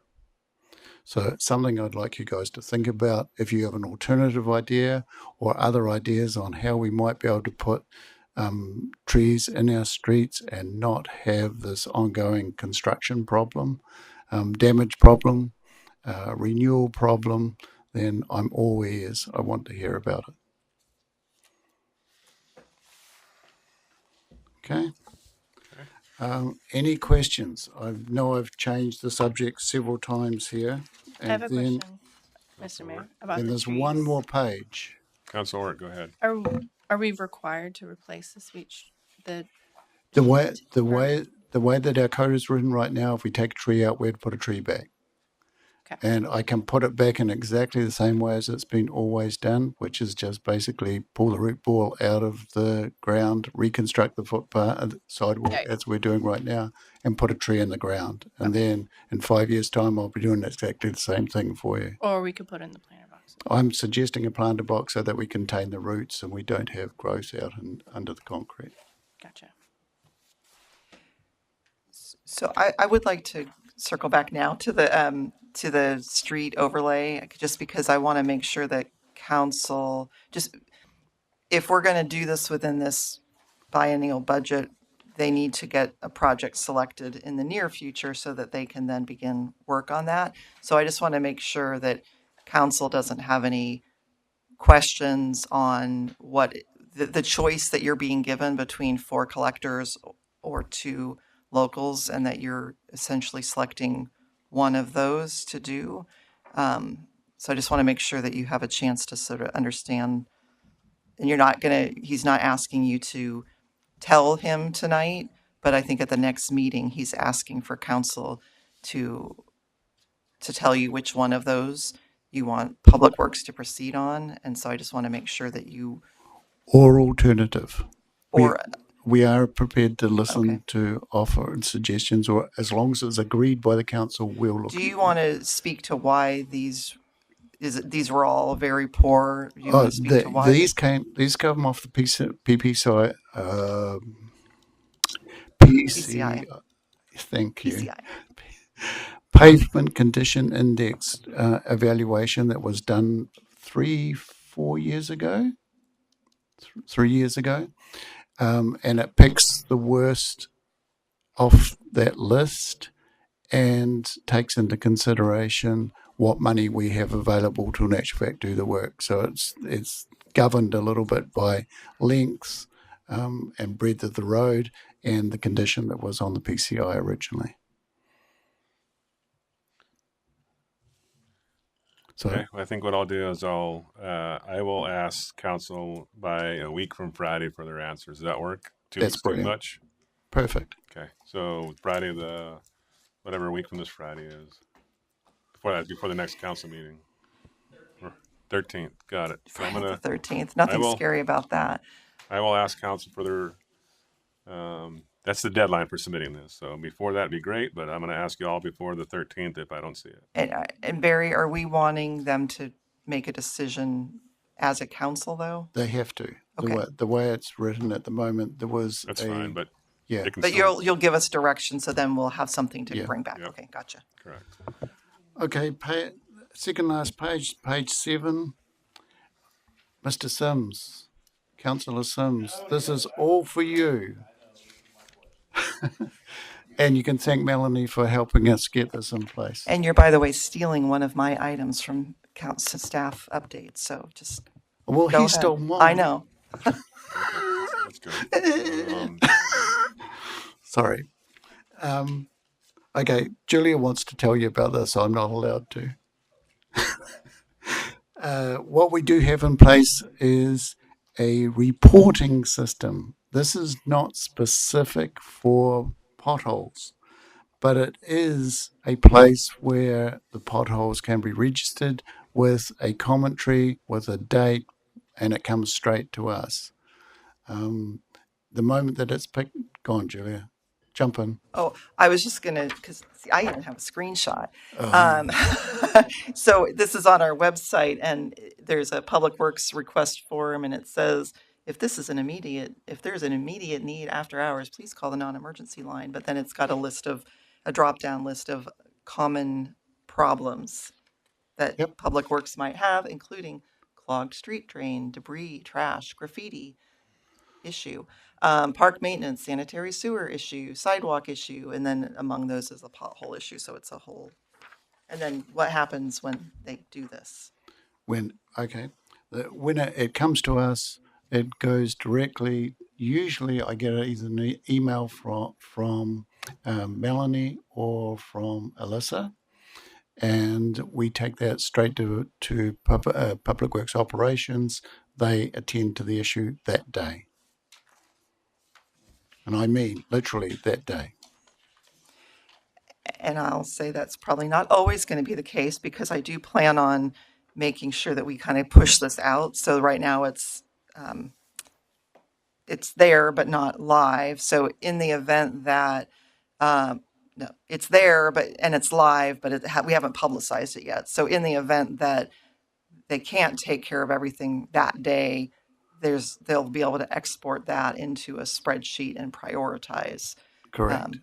So it's something I'd like you guys to think about. If you have an alternative idea or other ideas on how we might be able to put trees in our streets and not have this ongoing construction problem, damage problem, renewal problem, then I'm all ears. I want to hear about it. Okay. Any questions? I know I've changed the subject several times here. I have a question, Mr. Mayor, about And the there's trees. one more page. Council Orr, go ahead. Are we required to replace the way that our code is written right now, if we take a tree out, we'd put a tree back. Okay. And I can put it back in exactly the same way as it's been always done, which is just basically pull the root ball out of the ground, reconstruct the footpath, sidewalk, as we're doing right now, and put a tree in the ground. And then in 5 years' time, I'll be doing exactly the same thing for you. Or we could put it in the planter box. I'm suggesting a planter box so that we contain the roots and we don't have growth out under the concrete. Gotcha. So I would like to circle back now to the street overlay, just because I want to make sure that council, just if we're going to do this within this biennial budget, they need to get a project selected in the near future so that they can then begin work on that. So I just want to make sure that council doesn't have any questions on what the choice that you're being given between 4 collectors or 2 locals, and that you're essentially selecting one of those to do. So I just want to make sure that you have a chance to sort of understand, and he's not asking you to tell him tonight, but I think at the next meeting, he's asking for council to tell you which one of those you want Public Works to proceed on. And so I just want to make sure that you... Or alternative. Or... We are prepared to listen Okay. to offer and suggestions, or as long as it's agreed by the council, we'll look. Do you want to speak to why these were all very poor? Do you want to speak to why? These come off the PCI. PCI. Thank you. PCI. Pavement Condition Index evaluation that was done 3-4 years ago. 3 years ago. And it picks the worst off that list and takes into consideration what money we have available to in actual fact do the work. So it's governed a little bit by length and breadth of the road and the condition that was on the PCI originally. So Okay, well, I think what I'll do is I will ask council by a week from Friday for their answers. Does that work? 2 That's weeks too brilliant. much? Perfect. Okay, so Friday, whatever week from this Friday is, before the next council meeting. 13th, got it. So Friday the 13th. Nothing scary about that. I will ask council for their, that's the deadline for submitting this. So before that'd be great, but I'm going to ask you all before the 13th if I don't see it. And Barry, are we wanting them to make a decision as a council, though? They have to. Okay. The way it's written at the moment, there was That's a fine, but yeah. it can But still, you'll give us direction, so then we'll have something to Yeah. bring back. Yep. Okay, gotcha. correct. Okay, second last page, page 7. Mr. Sims, Councillor Sims, this is all for you. And you can thank Melanie for helping us get this in place. And you're, by the way, stealing one of my items from council staff updates, so just Well, go he ahead. stole mine. I know. That's good. Sorry. Okay, Julia wants to tell you about this. I'm not allowed to. What we do have in place is a reporting system. This is not specific for potholes, but it is a place where the potholes can be registered with a commentary, with a date, and it comes straight to us. The moment that it's picked, go on, Julia, jump in. Oh, I was just gonna, because I even have a screenshot. Oh. So this is on our website, and there's a Public Works request form, and it says, if there's an immediate need after hours, please call the non-emergency line. But then it's got a drop-down list of common problems that Yep. Public Works might have, including clogged street drain, debris, trash, graffiti issue, park maintenance, sanitary sewer issue, sidewalk issue, and then among those is a pothole issue. So it's a whole. And then what happens when they do this? When it comes to us, it goes directly. Usually, I get either an email from Melanie or from Alyssa, and we take that straight to Public Works Operations. They attend to the issue that day, and I mean literally that day. And I'll say that's probably not always going to be the case, because I do plan on making sure that we kind of push this out. So right now it's there, but not live. So in the event that, no, it's there, and it's live, but we haven't publicized it yet. So in the event that they can't take care of everything that day, they'll be able to export that into a spreadsheet and prioritize. Correct.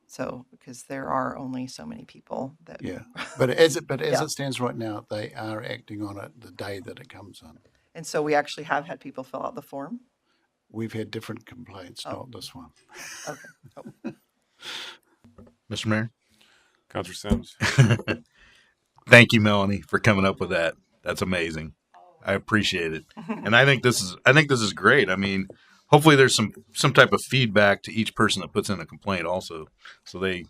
So, because there are only so many people that. Yeah, but as Yeah. it stands right now, they are acting on it the day that it comes in. And so we actually have had people fill out the form. We've had different complaints, Oh. not this one. Okay. Oh. Mr. Mayor. Councilor Sims. Thank you, Melanie, for coming up with that. That's amazing. I appreciate it, and I think this is great. I mean, hopefully there's some type of feedback to each person that puts in a complaint, also, so they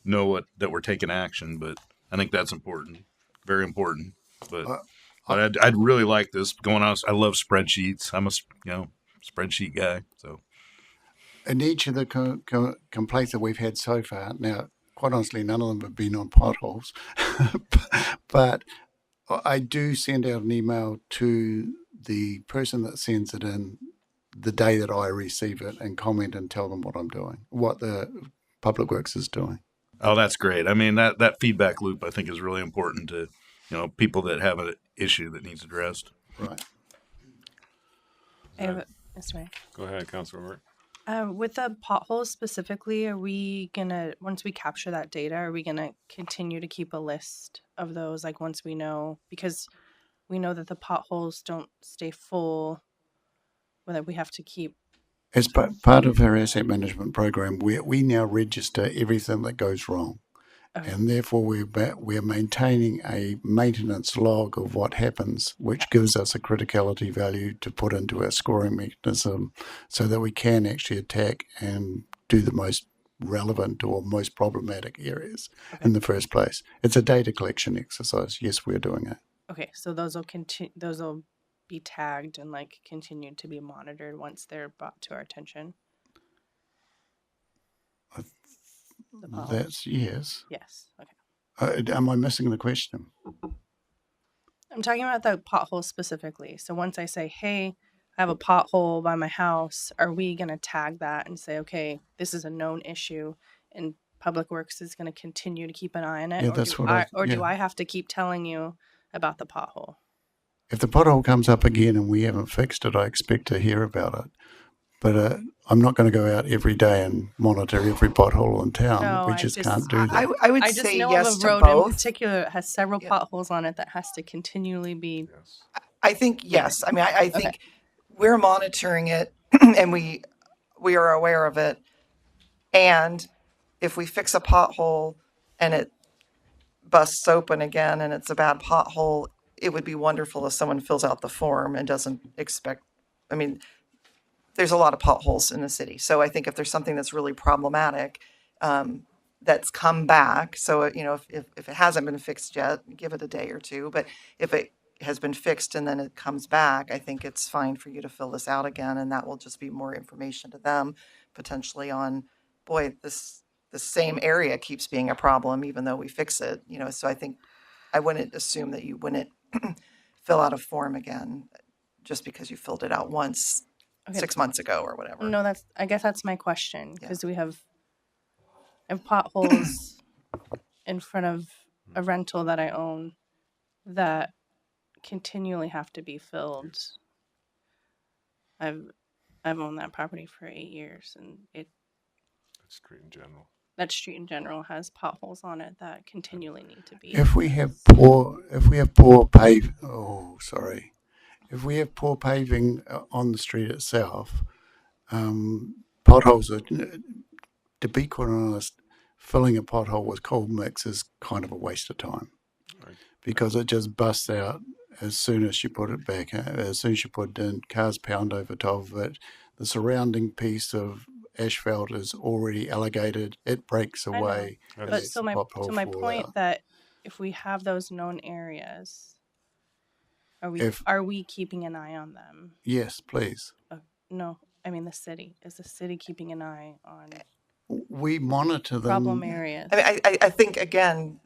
know that we're taking action. But I think that's important, very important. But I'd really like this going on. I love spreadsheets. I'm a spreadsheet guy. So In each of the complaints that we've had so far, now, quite honestly, none of them have been on potholes, but I do send out an email to the person that sends it in the day that I receive it, and comment and tell them what I'm doing, what the Public Works is doing. Oh, that's great. I mean, that feedback loop, I think, is really important to, people that have an issue that needs addressed. Right. I have Mr. Mayor. Go ahead, Councilor Mark. With the potholes specifically, are we gonna, once we capture that data, are we gonna continue to keep a list of those? Like, once we know, because we know that the potholes don't stay full, whether we have to keep. As part of our asset management program, we now register everything that goes wrong. Okay. And therefore we're maintaining a maintenance log of what happens, which gives us a criticality value to put into our scoring mechanism, so that we can actually attack and do the most relevant or most problematic areas in the first place. It's a data collection exercise. Yes, we're doing it. Okay, so those will continue. Those will be tagged and continue to be monitored once they're brought to our attention. That's yes. Yes. Okay. Am I missing the question? I'm talking about the pothole specifically. So once I say, hey, I have a pothole by my house, are we going to tag that and say, okay, this is a known issue, and Public Works is going to continue to keep an eye on it? Yeah, or that's do what do yeah. I have to keep telling you about the pothole? if the pothole comes up again and we haven't fixed it, I expect to hear about it. But I'm not going to go out every day and monitor every pothole in town. No, We I just just can't do that. I would I just say know yes of a to road in both. particular that has several Yeah. potholes on it that has to continually be. Yes. I think yes. I mean, I think Okay. we're monitoring it and we are aware of it. And if we fix a pothole and it busts open again and it's a bad pothole, it would be wonderful if someone fills out the form and doesn't expect, I mean, there's a lot of potholes in the city. So I think if there's something that's really problematic, that's come back, so, if it hasn't been fixed yet, give it a day or two. But if it has been fixed and then it comes back, I think it's fine for you to fill this out again, and that will just be more information to them potentially on, boy, the same area keeps being a problem even though we fix it, so I think I wouldn't assume that you wouldn't fill out a form again just because you filled it out once Okay. 6 months ago or whatever. No, I guess that's my question Yeah. because we have potholes in front of a rental that I own that continually have to be filled. I've owned that property for 8 years, and That's street in general. that street in general has potholes on it that continually need to be. If we have poor paving on the street itself, potholes are, to be quite honest, filling a pothole with cold mix is kind of a waste of time Right. because it just busts out as soon as you put it back. As soon as you put it in, cars pound over top of it. The surrounding piece of asphalt is already alligated. It breaks I know. away. That But is- so my point out. that if we have those known areas, If- are we keeping an eye on them? Yes, please. No, I mean the city. Is the city keeping an eye on We monitor them. problem areas? I mean, I think, again,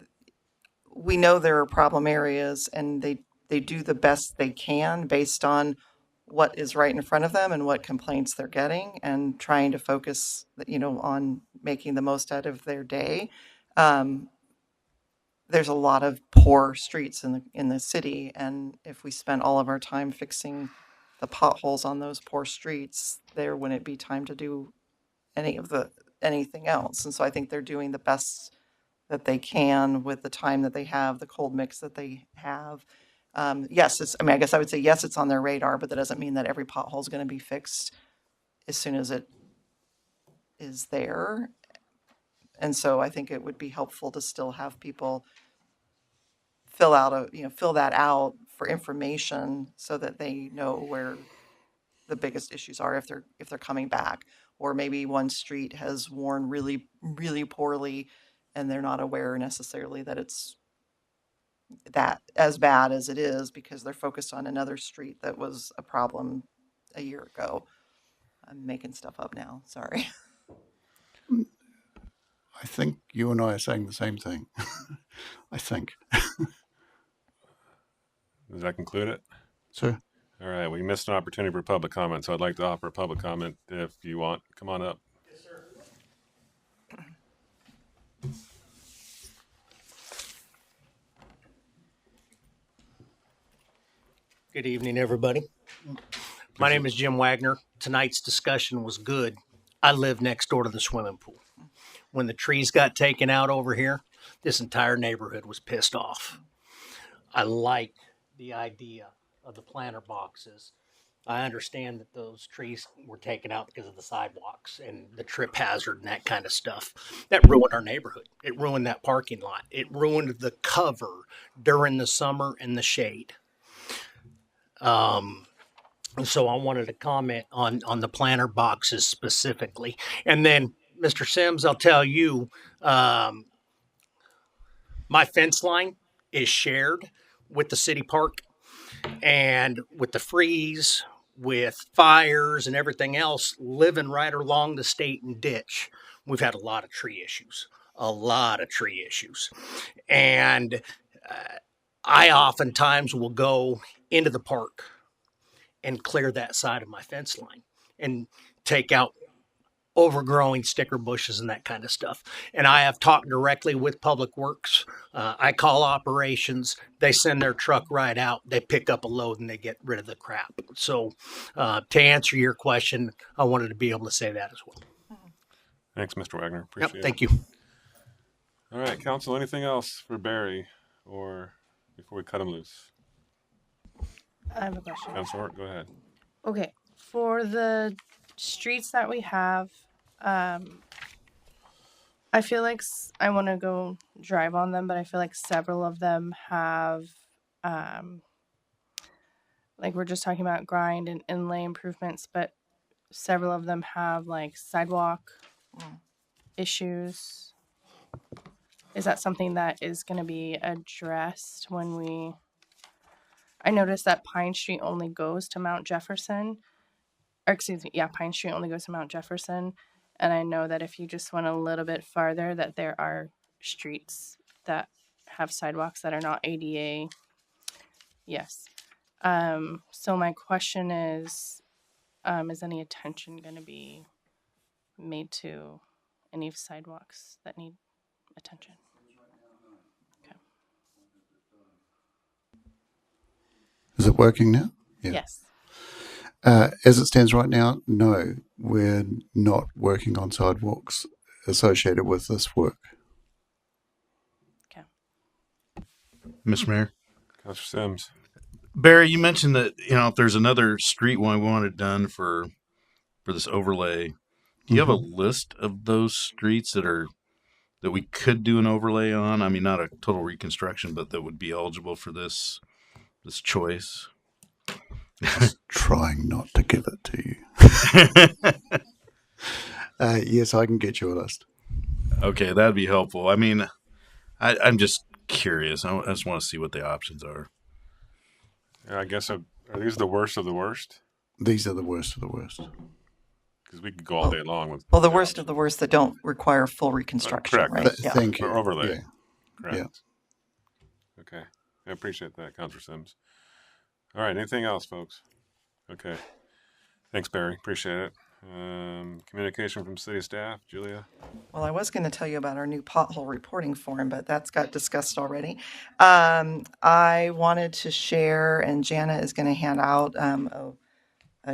we know there are problem areas and they do the best they can based on what is right in front of them and what complaints they're getting and trying to focus, on making the most out of their day. There's a lot of poor streets in the city, and if we spent all of our time fixing the potholes on those poor streets, there wouldn't be time to do anything else. And so I think they're doing the best that they can with the time that they have, the cold mix that they have. Yes, I guess I would say yes, it's on their radar, but that doesn't mean that every pothole is going to be fixed as soon as it is there. And so I think it would be helpful to still have people fill that out for information so that they know where the biggest issues are if they're coming back. Or maybe one street has worn really, really poorly and they're not aware necessarily that it's that as bad as it is because they're focused on another street that was a problem a year ago. I'm making stuff up now. Sorry. I think you and I are saying the same thing. I think. Does that conclude it? So, All right. We missed an opportunity for public comment, so I'd like to offer a public comment if you want. Come on up. Good evening, everybody. My name is Jim Wagner. Tonight's discussion was good. I live next door to the swimming pool. When the trees got taken out over here, this entire neighborhood was pissed off. I like the idea of the planter boxes. I understand that those trees were taken out because of the sidewalks and the trip hazard and that kind of stuff. That ruined our neighborhood. It ruined that parking lot. It ruined the cover during the summer and the shade. So I wanted to comment on the planter boxes specifically. And then, Mr. Sims, I'll tell you, my fence line is shared with the city park, and with the freeze, with fires and everything else, living right along the Stayton ditch, we've had a lot of tree issues. And I oftentimes will go into the park and clear that side of my fence line and take out overgrowing sticker bushes and that kind of stuff. And I have talked directly with Public Works. I call operations. They send their truck right out. They pick up a load and they get rid of the crap. So to answer your question, I wanted to be able to say that as well. Thanks, Mr. Wagner. Appreciate Yep, thank it. you. All right, Council, anything else for Barry or before we cut him loose? I have a question. Councilor Hort, go ahead. Okay, for the streets that we have, I feel like I want to go drive on them, but I feel like several of them have, like we're just talking about grind and inlay improvements, but several of them have like sidewalk issues. Is that something that is going to be addressed when we? I noticed that Pine Street only goes to Mount Jefferson. Or excuse me, yeah, Pine Street only goes to Mount Jefferson. And I know that if you just went a little bit farther, that there are streets that have sidewalks that are not ADA. Yes. So my question is any attention going to be made to any sidewalks that need attention? Okay. Is it working now? Yeah. Yes. As it stands right now, no, we're not working on sidewalks associated with this work. Okay. Mr. Mayor. Councilor Sims. Barry, you mentioned that, if there's another street one we wanted done for this overlay, do you have a list of those streets that we could do an overlay on? I mean, not a total reconstruction, but that would be eligible for this choice? Just trying not to give it to you. Yes, I can get you a list. Okay, that'd be helpful. I mean, I'm just curious. I just want to see what the options are. Yeah, I guess, are these the worst of the worst? These are the worst of the worst. Because we could go all day long with. Well, the worst of the worst that don't require full reconstruction, correct. right? Yeah. Thank you. Or overlay. Yeah. Correct. Yeah. Okay. I appreciate that, Councilor Sims. All right. Anything else, folks? Okay. Thanks, Barry. Appreciate it. Communication from city staff, Julia. Well, I was going to tell you about our new pothole reporting form, but that's got discussed already. I wanted to share, and Jana is going to hand out an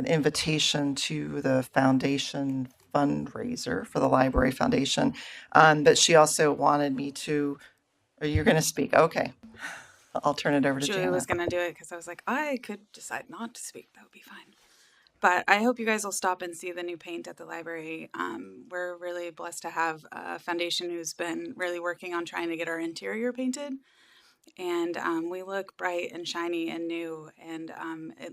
invitation to the foundation fundraiser for the library foundation. But she also wanted me to, you're going to speak. Okay. I'll turn it over to Julia Jana. was going to do it because I was like, I could decide not to speak. That would be fine. But I hope you guys will stop and see the new paint at the library. We're really blessed to have a foundation who's been really working on trying to get our interior painted. And we look bright and shiny and new, and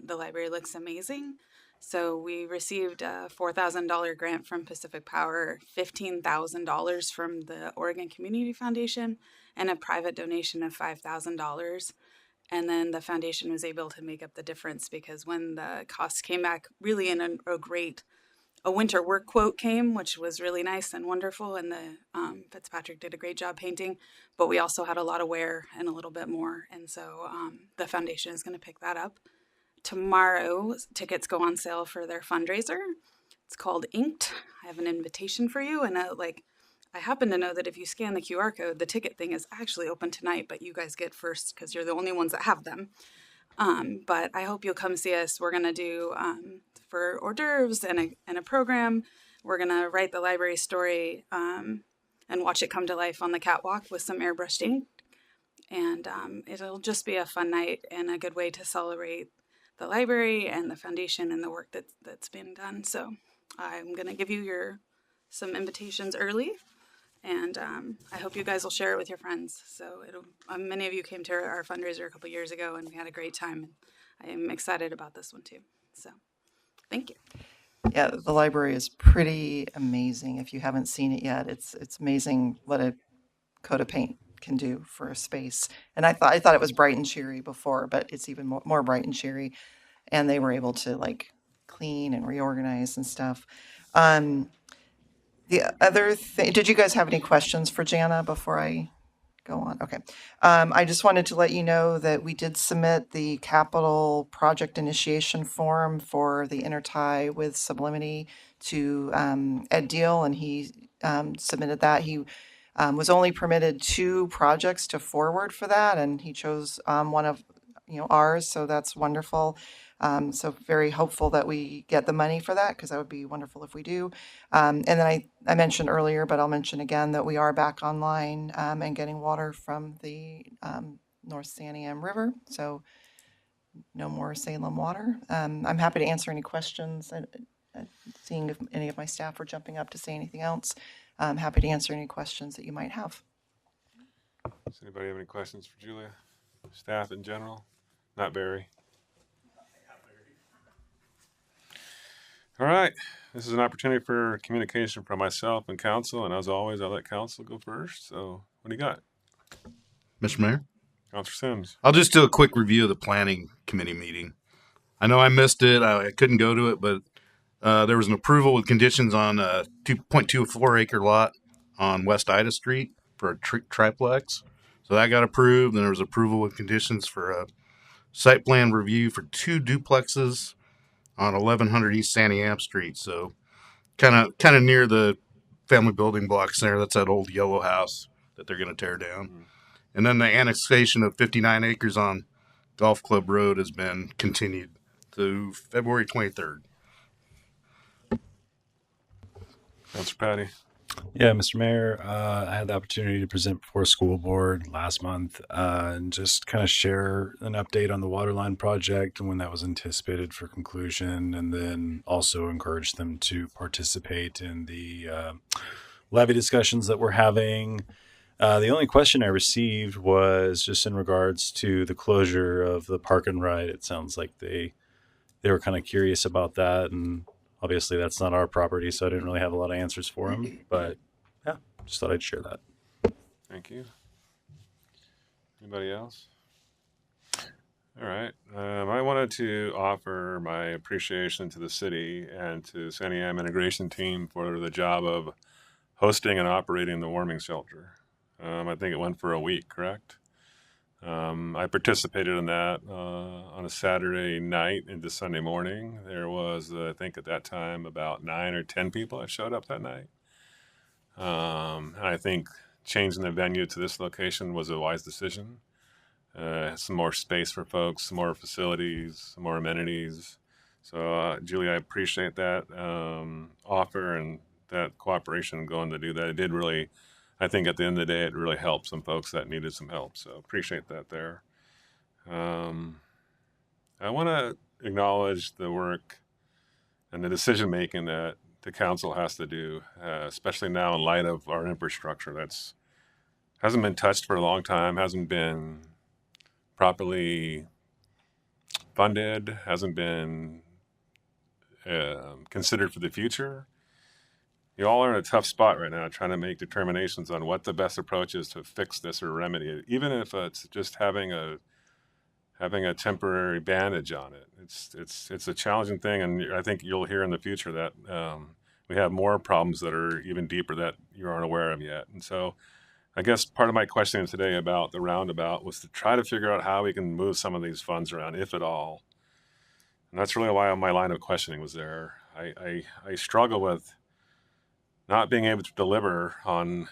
the library looks amazing. So we received a $4,000 grant from Pacific Power, $15,000 from the Oregon Community Foundation, and a private donation of $5,000. And then the foundation was able to make up the difference because when the costs came back, really in a winter work quote came, which was really nice and wonderful. And the Fitzpatrick did a great job painting, but we also had a lot of wear and a little bit more. And so the foundation is going to pick that up. Tomorrow, tickets go on sale for their fundraiser. It's called Inked. I have an invitation for you. And I happen to know that if you scan the QR code, the ticket thing is actually open tonight, but you guys get first because you're the only ones that have them. But I hope you'll come see us. We're going to do, for hors d'oeuvres and a program, we're going to write the library story and watch it come to life on the catwalk with some airbrushed ink. And it'll just be a fun night and a good way to celebrate the library and the foundation and the work that's been done. So I'm going to give you some invitations early. And I hope you guys will share it with your friends. So many of you came to our fundraiser a couple years ago, and we had a great time. And I am excited about this one, too. So thank you. Yeah, the library is pretty amazing. If you haven't seen it yet, it's amazing what a coat of paint can do for a space. And I thought it was bright and cheery before, but it's even more bright and cheery. And they were able to clean and reorganize and stuff. The other thing, did you guys have any questions for Jana before I go on. Okay. I just wanted to let you know that we did submit the capital project initiation form for the intertie with Sublimity to Ed Deal, and he submitted that. He was only permitted 2 projects to forward for that, and he chose one of ours, so that's wonderful. So very hopeful that we get the money for that, because that would be wonderful if we do. And then I mentioned earlier, but I'll mention again, that we are back online and getting water from the North Santiam River. So no more Salem water. I'm happy to answer any questions. Seeing if any of my staff are jumping up to say anything else. I'm happy to answer any questions that you might have. Does anybody have any questions for Julia? Staff in general? Not Barry. All right. This is an opportunity for communication from myself and council, and as always, I'll let council go first. So what do you got? Mr. Mayor? Councilor Sims. I'll just do a quick review of the planning committee meeting. I know I missed it. I couldn't go to it, but there was an approval with conditions on a 2.24 acre lot on West Ida Street for a triplex. So that got approved. And there was approval with conditions for a site plan review for 2 duplexes on 1100 East Santiam Street. So kind of near the family building blocks there. That's that old yellow house that they're going to tear down. Mm-hmm. And then the annexation of 59 acres on Golf Club Road has been continued to February 23rd. Councilor Patty. Yeah, Mr. Mayor, I had the opportunity to present before school board last month and just kind of share an update on the waterline project and when that was anticipated for conclusion, and then also encourage them to participate in the levy discussions that we're having. The only question I received was just in regards to the closure of the park and ride. It sounds like they were kind of curious about that, and obviously that's not our property, so I didn't really have a lot of answers for them. But yeah, just thought I'd share that. Thank you. Anybody else? All right. I wanted to offer my appreciation to the city and to Santiam Integration Team for the job of hosting and operating the warming shelter. I think it went for a week, correct? I participated in that on a Saturday night into Sunday morning. There was, I think at that time, about 9 or 10 people that showed up that night. I think changing the venue to this location was a wise decision. Some more space for folks, some more facilities, some more amenities. So, Julie, I appreciate that offer and that cooperation going to do that. It did really, I think at the end of the day, it really helped some folks that needed some help. So appreciate that there. I want to acknowledge the work and the decision making that the council has to do, especially now in light of our infrastructure that's hasn't been touched for a long time, hasn't been properly funded, hasn't been considered for the future. You all are in a tough spot right now trying to make determinations on what the best approach is to fix this or remedy it, even if it's just having a temporary bandage on it. It's a challenging thing, and I think you'll hear in the future that we have more problems that are even deeper that you aren't aware of yet. And so I guess part of my questioning today about the roundabout was to try to figure out how we can move some of these funds around, if at all. And that's really why my line of questioning was there. I struggle with not being able to deliver on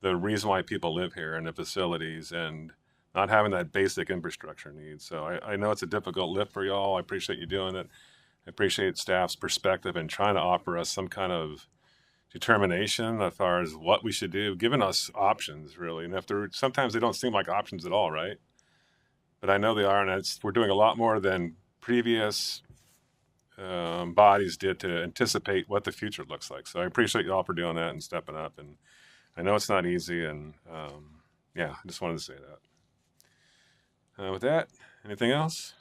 the reason why people live here and the facilities, and not having that basic infrastructure needs. So I know it's a difficult lift for y'all. I appreciate you doing it. I appreciate staff's perspective and trying to offer us some kind of determination as far as what we should do, giving us options, really. And if sometimes they don't seem like options at all, right? But I know they are, and we're doing a lot more than previous bodies did to anticipate what the future looks like. So I appreciate y'all for doing that and stepping up. And I know it's not easy, and yeah, I just wanted to say that. With that, anything else?